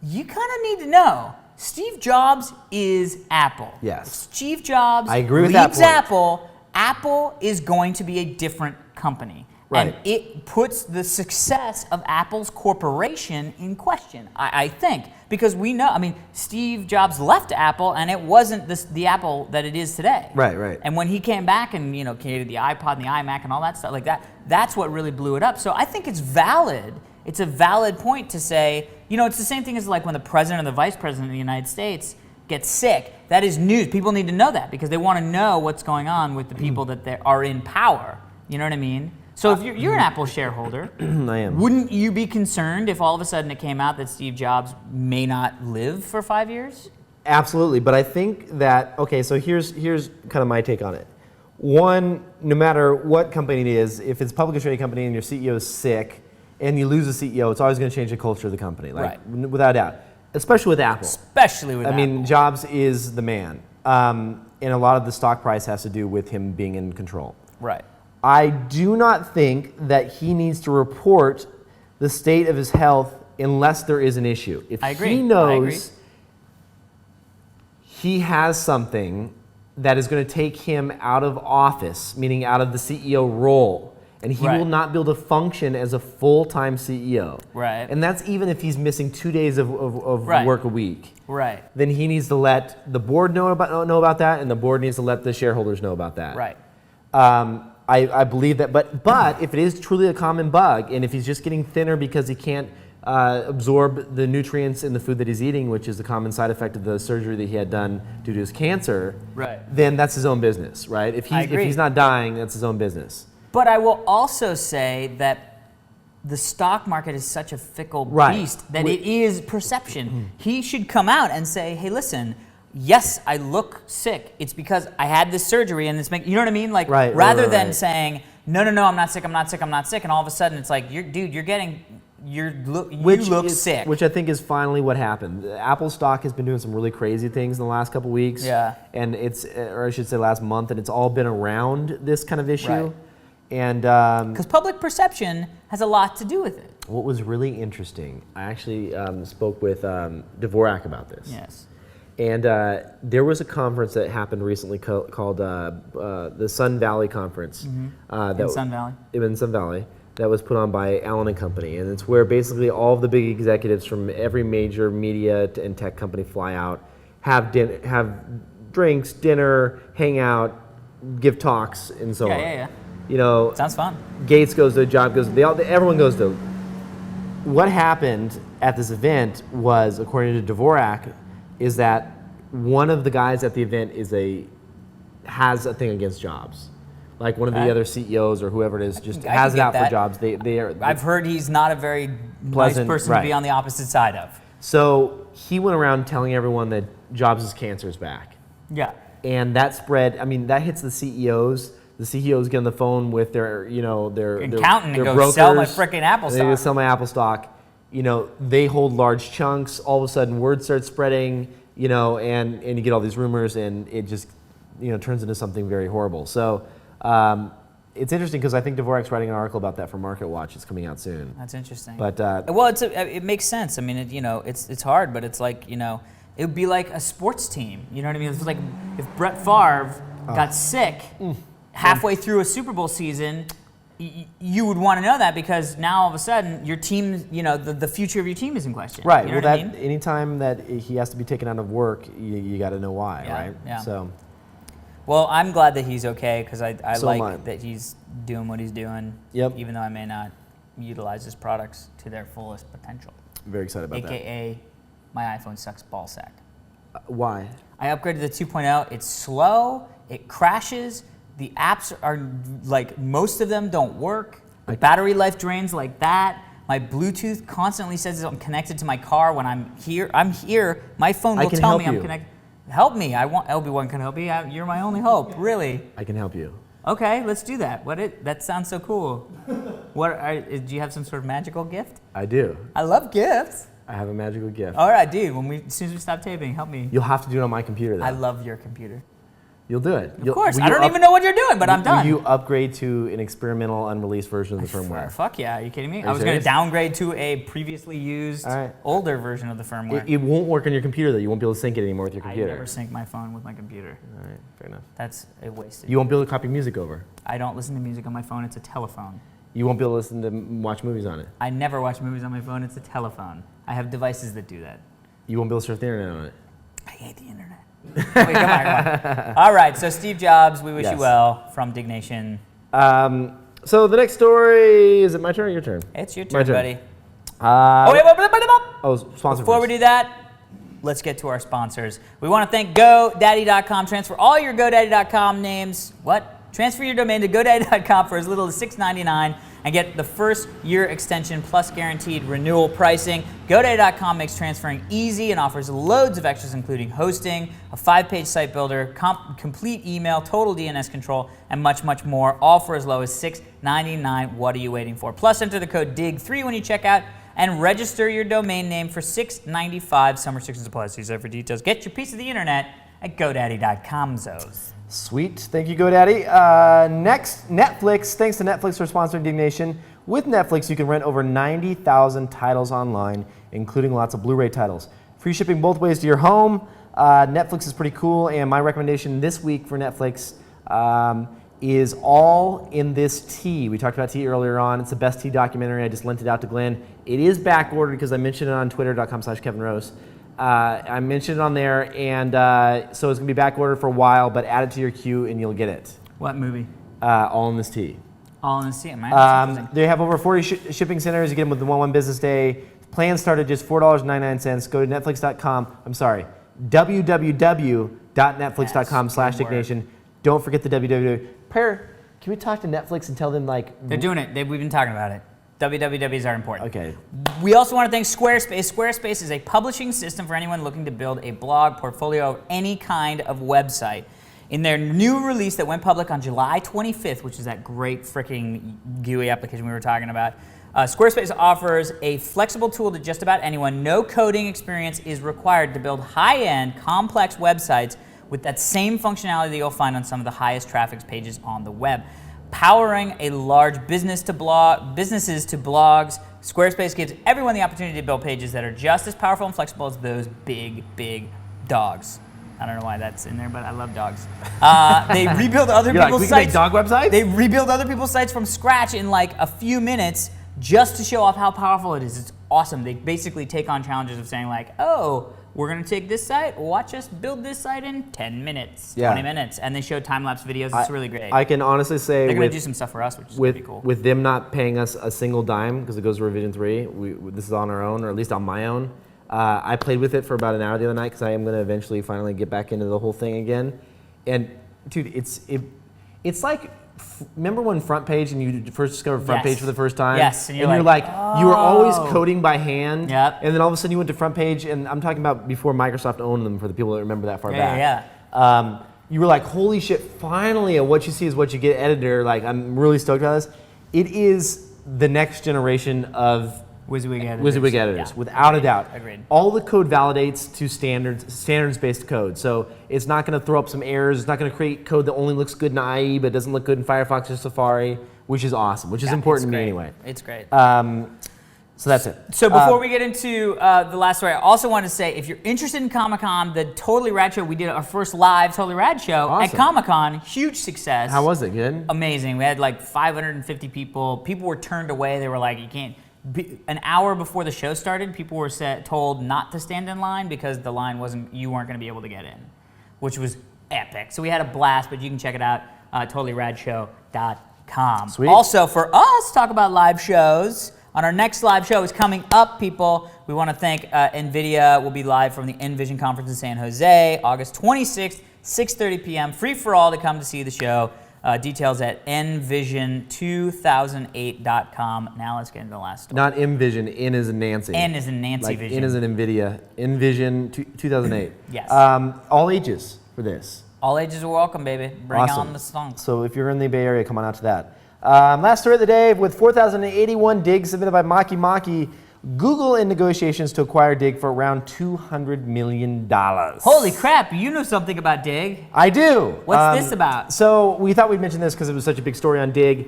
S1: You kind of need to know. Steve Jobs is Apple.
S2: Yes.
S1: If Steve Jobs
S2: I agree with that
S1: leaves
S2: point.
S1: Apple is going to be a different company.
S2: Right.
S1: And it puts the success of Apple's corporation in question, I think. Because we know, I mean, Steve Jobs left Apple and it wasn't the Apple that it is today.
S2: Right, right.
S1: And when he came back and, created the iPod and the iMac and all that stuff like that, that's what really blew it up. So I think it's valid. It's a valid point to say, it's the same thing as like when the president or the vice president of the United States gets sick. That is news. People need to know that because they want to know what's going on with the people that are in power. You know what I mean? So if you're an Apple shareholder,
S2: I am.
S1: Wouldn't you be concerned if all of a sudden it came out that Steve Jobs may not live for 5 years?
S2: Absolutely, but I think that, okay, so here's kind of my take on it. One, no matter what company it is, if it's a publicly traded company and your CEO is sick and you lose a CEO, it's always going to change the culture of the company,
S1: Right.
S2: Without a doubt. Especially with Apple.
S1: Especially with
S2: I
S1: Apple.
S2: mean, Jobs is the man. And a lot of the stock price has to do with him being in control.
S1: Right.
S2: I do not think that he needs to report the state of his health unless there is an issue. If
S1: I agree.
S2: he knows he has something that is going to take him out of office, meaning out of the CEO role, and he
S1: Right.
S2: will not be able to function as a full-time CEO.
S1: Right.
S2: And that's even if he's missing 2 days of
S1: Right.
S2: work a week.
S1: Right.
S2: Then he needs to let the board know about that, and the board needs to let the shareholders know about that.
S1: Right.
S2: I believe that, but if it is truly a common bug, and if he's just getting thinner because he can't absorb the nutrients in the food that he's eating, which is the common side effect of the surgery that he had done due to his cancer,
S1: Right.
S2: then that's his own business, right? If
S1: I
S2: if
S1: agree.
S2: he's not dying, that's his own business.
S1: But I will also say that the stock market is such a fickle
S2: Right.
S1: beast that it is perception. He should come out and say, hey, listen, yes, I look sick. It's because I had this surgery and you know what I mean? Like,
S2: Right,
S1: rather
S2: right,
S1: than
S2: right.
S1: saying, no, I'm not sick, I'm not sick, I'm not sick, and all of a sudden it's like, you look sick.
S2: Which I think is finally what happened. Apple stock has been doing some really crazy things in the last couple weeks.
S1: Yeah.
S2: And or I should say last month, and it's all been around this kind of issue.
S1: Right.
S2: And
S1: Because public perception has a lot to do with it.
S2: what was really interesting, I actually spoke with Dvorak about this.
S1: Yes.
S2: And there was a conference that happened recently called the Sun Valley Conference.
S1: In Sun Valley.
S2: In Sun Valley. That was put on by Allen and Company. And it's where basically all of the big executives from every major media and tech company fly out, have drinks, dinner, hang out, give talks, and so on.
S1: Yeah.
S2: You know,
S1: Sounds fun.
S2: Gates goes to, Job goes to, everyone goes to. What happened at this event was, according to Dvorak, is that one of the guys at the event has a thing against Jobs. Like one of the other CEOs or whoever it is just
S1: I
S2: has
S1: can
S2: it out
S1: get
S2: for
S1: that.
S2: Jobs. They are.
S1: I've heard he's not a very
S2: Pleasant,
S1: nice person
S2: right.
S1: to be on the opposite side of.
S2: So he went around telling everyone that Jobs' cancer is back.
S1: Yeah.
S2: And that spread, I mean, that hits the CEOs. The CEOs get on the phone with their
S1: Accountant and
S2: their
S1: go, sell my
S2: brokers.
S1: frickin' Apple
S2: They go,
S1: stock.
S2: sell my Apple stock. You know, they hold large chunks. All of a sudden, word starts spreading, and you get all these rumors, and it just, turns into something very horrible. So it's interesting because I think Dvorak's writing an article about that for MarketWatch. It's coming out soon.
S1: That's interesting.
S2: But
S1: well, it makes sense. I mean, it's hard, but it's like, it would be like a sports team. You know what I mean? It's like if Brett Favre got sick halfway through a Super Bowl season, you would want to know that because now all of a sudden your team, the future of your team is in question.
S2: right.
S1: You know
S2: Well,
S1: what I mean?
S2: anytime that he has to be taken out of work, you got to know why,
S1: Yeah,
S2: right?
S1: yeah.
S2: So.
S1: Well, I'm glad that he's okay because I
S2: So am I.
S1: like that he's doing what he's doing.
S2: Yep.
S1: Even though I may not utilize his products to their fullest potential.
S2: Very excited about
S1: AKA, my iPhone sucks ballsack.
S2: that. Why?
S1: I upgraded to 2.0. It's slow. It crashes. The apps are like most of them don't work. The battery life drains like that. My Bluetooth constantly says I'm connected to my car when I'm here. My phone
S2: I
S1: will
S2: can
S1: tell
S2: help
S1: me I'm
S2: you.
S1: connected. Help me. I want LB1 can help you. You're my only hope, really.
S2: I can help you.
S1: Okay, let's do that. That sounds so cool. Do you have some sort of magical gift?
S2: I do.
S1: I love gifts.
S2: I have a magical gift.
S1: All right, dude. As soon as we stop taping, help me.
S2: You'll have to do it on my computer, though.
S1: I love your computer.
S2: You'll do it.
S1: Of course. I don't even know what you're doing, but I'm done.
S2: Will you upgrade to an experimental, unreleased version of the firmware?
S1: Fuck yeah. Are you kidding me?
S2: Are
S1: I
S2: you
S1: was going to
S2: serious?
S1: downgrade to a previously used, older version of the firmware.
S2: It won't work on your computer, though. You won't be able to sync it anymore with your
S1: I
S2: computer.
S1: never sync my phone with my computer.
S2: All right, fair enough.
S1: That's a wasted.
S2: You won't be able to copy music over.
S1: I don't listen to music on my phone. It's a telephone.
S2: You won't be able to listen to watch movies on it.
S1: I never watch movies on my phone. It's a telephone. I have devices that do that.
S2: You won't be able to surf the internet on it.
S1: I hate the internet. Wait, come on. All right, so Steve Jobs, we wish you
S2: Yes.
S1: well from Diggnation.
S2: So the next story, is it my turn or your turn?
S1: It's your
S2: My
S1: turn,
S2: turn.
S1: buddy.
S2: Oh, sponsor
S1: Before we do that, let's get to our sponsors. We want to thank GoDaddy.com. Transfer all your GoDaddy.com names. Transfer your domain to GoDaddy.com for as little as $6.99 and get the first year extension plus guaranteed renewal pricing. GoDaddy.com makes transferring easy and offers loads of extras, including hosting, a 5-page site builder, complete email, total DNS control, and much, much more, all for as low as $6.99. What are you waiting for? Plus, enter the code DIGG3 when you check out and register your domain name for $6.95. Some restrictions apply. See site for details. Get your piece of the internet at GoDaddy.com.
S2: Sweet. Thank you, GoDaddy. Next, Netflix. Thanks to Netflix for sponsoring Diggnation. With Netflix, you can rent over 90,000 titles online, including lots of Blu-ray titles. Free shipping both ways to your home. Netflix is pretty cool, and my recommendation this week for Netflix is All in This Tea. We talked about tea earlier on. It's the best tea documentary. I just lent it out to Glenn. It is back-ordered because I mentioned it on twitter.com/KevinRose. I mentioned it on there, and so it's going to be back ordered for a while, but add it to your queue and you'll get it.
S1: What movie?
S2: All in This Tea.
S1: All in the Sea. Man,
S2: They have over 40 shipping centers. You get them with the one business day. Plans start at just $4.99. Go to netflix.com. I'm sorry, www.netflix.com/Diggnation. Don't forget the www. Prayer, can we talk to Netflix and tell them, like...
S1: They're doing it. We've been talking about it. wwws are important.
S2: Okay.
S1: We also want to thank Squarespace. Squarespace is a publishing system for anyone looking to build a blog, portfolio, or any kind of website. In their new release that went public on July 25th, which is that great freaking GUI application we were talking about, Squarespace offers a flexible tool to just about anyone. No coding experience is required to build high-end, complex websites with that same functionality that you'll find on some of the highest traffic pages on the web. Powering a large businesses to blogs, Squarespace gives everyone the opportunity to build pages that are just as powerful and flexible as those big, big dogs. I don't know why that's in there, but I love dogs. They rebuild other people's
S2: we can
S1: sites.
S2: make dog websites?
S1: They rebuild other people's sites from scratch in like a few minutes just to show off how powerful it is. It's awesome. They basically take on challenges of saying like, oh, we're going to take this site, watch us build this site in 10 minutes, 20 minutes. And they show time-lapse videos. It's really great.
S2: I can honestly say
S1: they're going to do some stuff for us, which is pretty cool.
S2: With them not paying us a single dime, because it goes to revision 3, this is on our own, or at least on my own. I played with it for about an hour the other night, because I am going to eventually finally get back into the whole thing again. And dude, it's like, remember when Front Page and you first discovered Front Page for the first time?
S1: Yes,
S2: and you're like, you were always coding by hand.
S1: Yep.
S2: And then all of a sudden you went to Front Page, and I'm talking about before Microsoft owned them, for the people that remember that far back.
S1: Yeah.
S2: You were like, holy shit, finally, and what you see is what you get, editor. Like, I'm really stoked about this. It is the next generation of
S1: WYSIWYG editors.
S2: Yeah. Without a doubt.
S1: Agreed.
S2: All the code validates to standards-based code. So it's not going to throw up some errors. It's not going to create code that only looks good in IE but doesn't look good in Firefox or Safari, which is awesome, which is important to me anyway.
S1: It's great.
S2: So that's it.
S1: So before we get into the last story, I also want to say, if you're interested in Comic-Con, the Totally Rad Show, we did our first live Totally Rad Show at Comic-Con. Huge success.
S2: How was it? Good?
S1: Amazing. We had like 550 people. People were turned away. They were like, you can't. An hour before the show started, people were told not to stand in line because the line you weren't going to be able to get in, which was epic. So we had a blast, but you can check it out, totallyradshow.com.
S2: Sweet.
S1: Also, for us, talk about live shows. On our next live show is coming up, people. We want to thank NVIDIA. We'll be live from the Envision Conference in San Jose, August 26th, 6:30 p.m. Free for all to come to see the show. Details at envision2008.com. Now let's get into the last story.
S2: Not Envision. N is in Nancy.
S1: N is in Nancy
S2: like
S1: Vision.
S2: N is in NVIDIA. Envision 2008.
S1: Yes.
S2: All ages for this.
S1: All ages are welcome, baby. Bring
S2: Awesome.
S1: on the song.
S2: So if you're in the Bay Area, come on out to that. Last story of the day, with 4,081 Diggs submitted by Maki Maki, Google in negotiations to acquire Digg for around $200 million.
S1: Holy crap, you know something about Digg.
S2: I do.
S1: What's this about?
S2: So we thought we'd mention this because it was such a big story on Digg.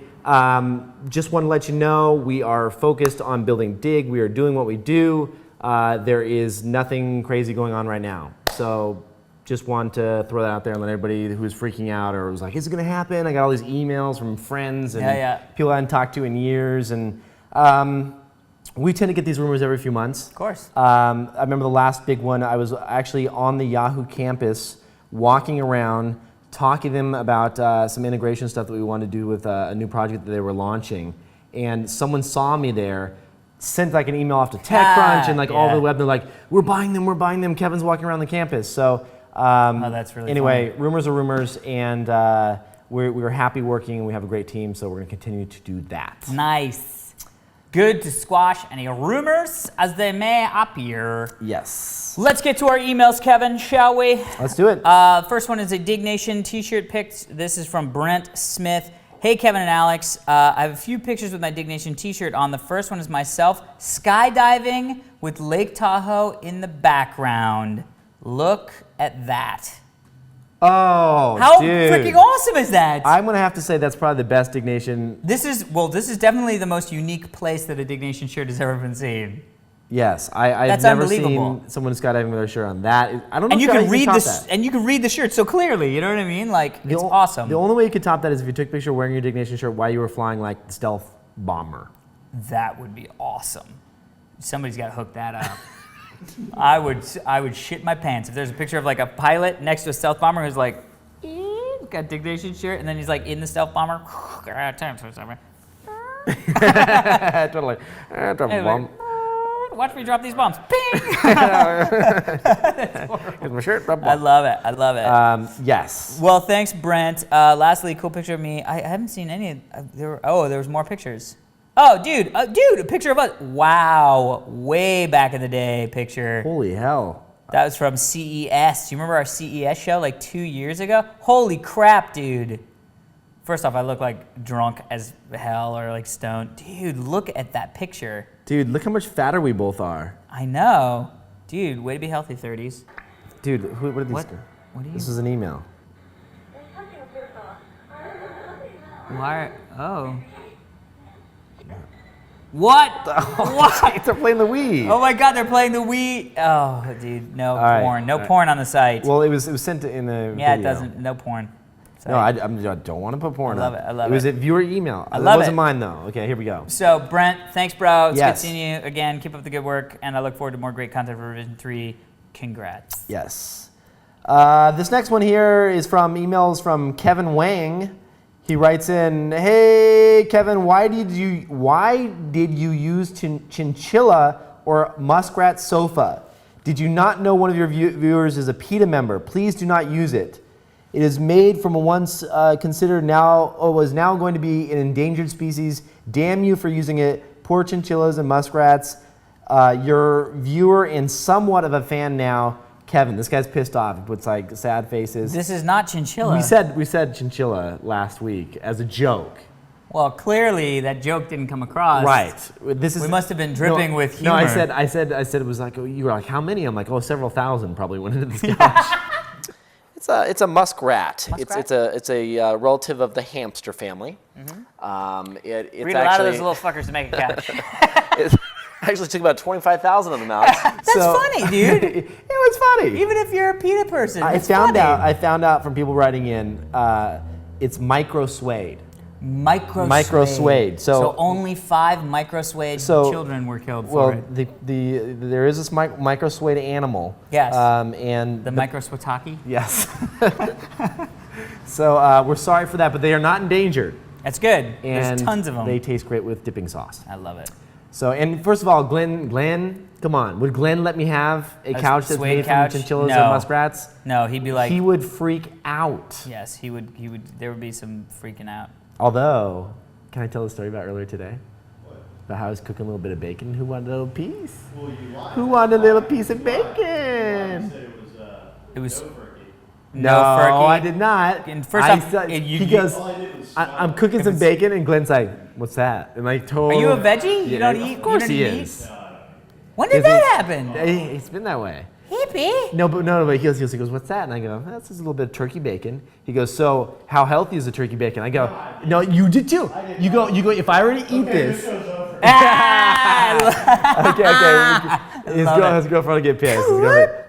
S2: Just want to let you know we are focused on building Digg. We are doing what we do. There is nothing crazy going on right now. So just want to throw that out there and let everybody who's freaking out or was like, is it going to happen? I got all these emails from friends and people I hadn't talked to in years. And we tend to get these rumors every few months.
S1: Of course.
S2: I remember the last big one, I was actually on the Yahoo campus walking around talking to them about some integration stuff that we wanted to do with a new project that they were launching. And someone saw me there, sent like an email off to TechCrunch and like all over the web. They're like, we're buying them. Kevin's walking around the campus. So
S1: that's really
S2: anyway,
S1: funny.
S2: rumors are rumors, and we're happy working, and we have a great team, so we're going to continue to do that.
S1: Nice. Good to squash any rumors as they may appear.
S2: Yes.
S1: Let's get to our emails, Kevin, shall we?
S2: Let's do it.
S1: First one is a Diggnation t-shirt picked. This is from Brent Smith. Hey, Kevin and Alex. I have a few pictures with my Diggnation t-shirt on. The first one is myself skydiving with Lake Tahoe in the background. Look at that.
S2: Oh,
S1: How
S2: dude.
S1: freaking awesome is that?
S2: I'm going to have to say that's probably the best Diggnation.
S1: This is definitely the most unique place that a Diggnation shirt has ever been seen.
S2: Yes, I've
S1: That's
S2: never
S1: unbelievable.
S2: seen someone skydiving with their shirt on. I don't know
S1: And you
S2: if
S1: can
S2: can
S1: read
S2: top
S1: this,
S2: that.
S1: and you can read the shirt so clearly. You know what I mean? Like it's awesome.
S2: The only way you could top that is if you took a picture wearing your Diggnation shirt while you were flying like the stealth bomber.
S1: That would be awesome. Somebody's got to hook that up. I would shit my pants if there's a picture of like a pilot next to a stealth bomber who's like, got Diggnation shirt, and then he's like in the stealth bomber.
S2: Totally.
S1: Anyway, watch me drop these bombs. Ping!
S2: Here's my shirt.
S1: I love it. I love it.
S2: Yes.
S1: Well, thanks, Brent. Lastly, cool picture of me. I haven't seen any. There was more pictures. Oh, dude, a picture of us. Wow, way back in the day picture.
S2: Holy hell.
S1: That was from CES. Do you remember our CES show like 2 years ago? Holy crap, dude. First off, I look like drunk as hell or like stoned. Dude, look at that picture.
S2: Dude, look how much fatter we both are.
S1: I know. Dude, way to be healthy, 30s.
S2: Dude, what did these
S1: What?
S2: do?
S1: What are you?
S2: This is an email.
S1: Why? Oh. What? What?
S2: They're playing the Wii.
S1: Oh my God, they're playing the Wii. Oh, dude, no
S2: right,
S1: porn. No porn on the site.
S2: Well, it was sent in the
S1: yeah, it
S2: video.
S1: doesn't. No porn.
S2: No, I don't want to put porn
S1: I love
S2: up.
S1: it, I love
S2: It was
S1: it.
S2: a viewer email.
S1: I
S2: It
S1: love
S2: wasn't
S1: it.
S2: mine, though. Okay, here we go.
S1: So, Brent, thanks, bro. It's
S2: Yes.
S1: good seeing you again. Keep up the good work, and I look forward to more great content for Revision 3. Congrats.
S2: Yes. This next one here is from emails from Kevin Wang. He writes in, "Hey Kevin, why did you use chinchilla or muskrat sofa? Did you not know one of your viewers is a PETA member? Please do not use it. It is made from a once considered was now going to be an endangered species. Damn you for using it. Poor chinchillas and muskrats. Your viewer and somewhat of a fan now, Kevin." This guy's pissed off. He puts like sad faces.
S1: This is not chinchilla.
S2: We said chinchilla last week as a joke.
S1: Well, clearly that joke didn't come across.
S2: Right. This is.
S1: We must have been dripping with humor.
S2: No, I said it was like, you were like, how many? I'm like, oh, several thousand probably went into this couch. It's a muskrat.
S1: Muskrat?
S2: It's a relative of the hamster family. It's
S1: Read a lot of those little fuckers to make a couch.
S2: It actually took about 25,000 of them out.
S1: That's funny, dude.
S2: It was funny.
S1: Even if you're a PETA person,
S2: I
S1: it's
S2: found
S1: funny.
S2: out from people writing in, it's micro suede.
S1: Micro
S2: suede.
S1: So only 5 micro suede children were killed for it.
S2: There is this micro suede animal.
S1: Yes.
S2: And
S1: The micro swataki?
S2: yes. So we're sorry for that, but they are not endangered.
S1: That's good.
S2: And
S1: There's tons of them.
S2: they taste great with dipping sauce.
S1: I love it.
S2: So, and first of all, Glenn, come on. Would Glenn let me have a couch that's
S1: suede
S2: made
S1: couch?
S2: from chinchillas
S1: No.
S2: and muskrats?
S1: No, he'd be like,
S2: He would freak out.
S1: yes, he would, there would be some freaking out.
S2: Although, can I tell the story about earlier today? About how I was cooking a little bit of bacon. Who wanted a little piece?
S3: Well, you lied.
S2: Who wanted a little piece of
S3: You
S2: bacon?
S3: said it was
S1: It was,
S3: dough turkey.
S2: No,
S1: Fergie.
S2: I did not.
S1: And first
S2: I
S1: off,
S2: said-
S1: you-
S2: he
S1: you-
S2: goes, I'm cooking some bacon, and Glenn's like, what's that? And like, told.
S1: Are you a veggie? You
S2: Yeah,
S1: don't eat?
S2: Of course
S1: you don't
S2: he
S1: eat
S2: is.
S1: meat? When did that happen?
S2: It's been that way.
S1: Hippie.
S2: No, but he goes, what's that? And I go, that's just a little bit of turkey bacon. He goes, so how healthy is the turkey bacon? I go, no, you did too. You go, if I were to eat this.
S1: Ah,
S2: His girlfriend will get pissed.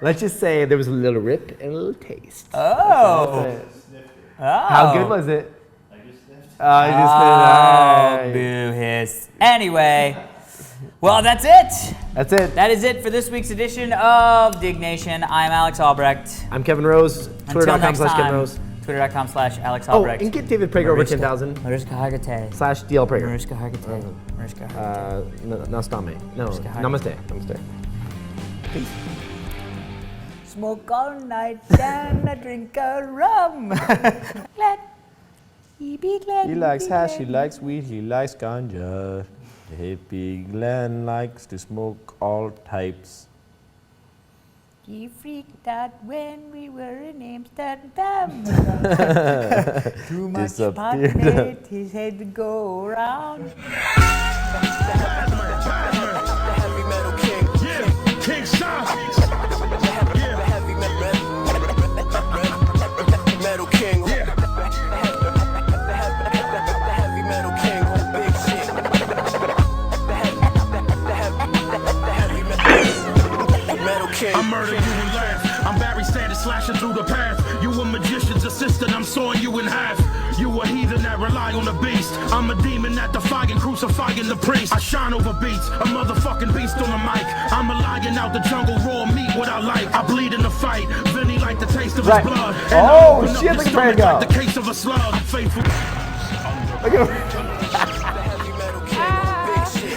S2: Let's just say there was a little rip and a little taste.
S1: Oh.
S2: How good was it?
S3: I just sniffed.
S2: I just
S1: Oh,
S2: did
S1: boo hiss. Anyway, well, that's it.
S2: That's it.
S1: That is it for this week's edition of Diggnation. I'm Alex Albrecht.
S2: I'm Kevin Rose.
S1: Until
S2: Twitter.com
S1: next
S2: /Kevin
S1: time,
S2: Rose.
S1: Twitter.com/Alex
S2: Oh,
S1: Albrecht.
S2: and get David Prager over 10,000
S1: Mariska Hargitay.
S2: /DL Prager.
S1: Mariska Hargitay. Mariska Hargitay.
S2: Nastame. No,
S1: Mariska Hargitay.
S2: namaste. Namaste.
S1: Smoke all night and I drink a rum. Glad. He be glad.
S6: He likes hash, he likes weed, he likes ganja. The hippie Glenn likes to smoke all types.
S1: He freaked out when we were in Amsterdam. Too much pot
S6: Disappeared.
S1: made his head to go around.
S7: I murder you and laugh. I'm Barry Sanders slashing through the path. You a magician's assistant, I'm sawing you in half. You a heathen that rely on the beast. I'm a demon that defying, crucifying the priest. I shine over beats, a motherfucking beast on the mic. I'm a lion out the jungle, raw meat without light. I bleed in the fight, Vinny like the taste of
S2: Right.
S7: his blood.
S2: Oh,
S7: I open up
S2: shit,
S7: your
S2: look at
S7: stomach
S2: Prager.
S7: like the case of a slug. Faithful.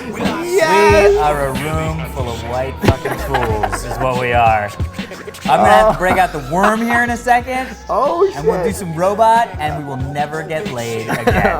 S1: We are a room full of white fucking fools, is what we are. I'm gonna have to break out the worm here in a second,
S2: Oh, shit.
S1: and we'll do some robot, and we will never get laid again.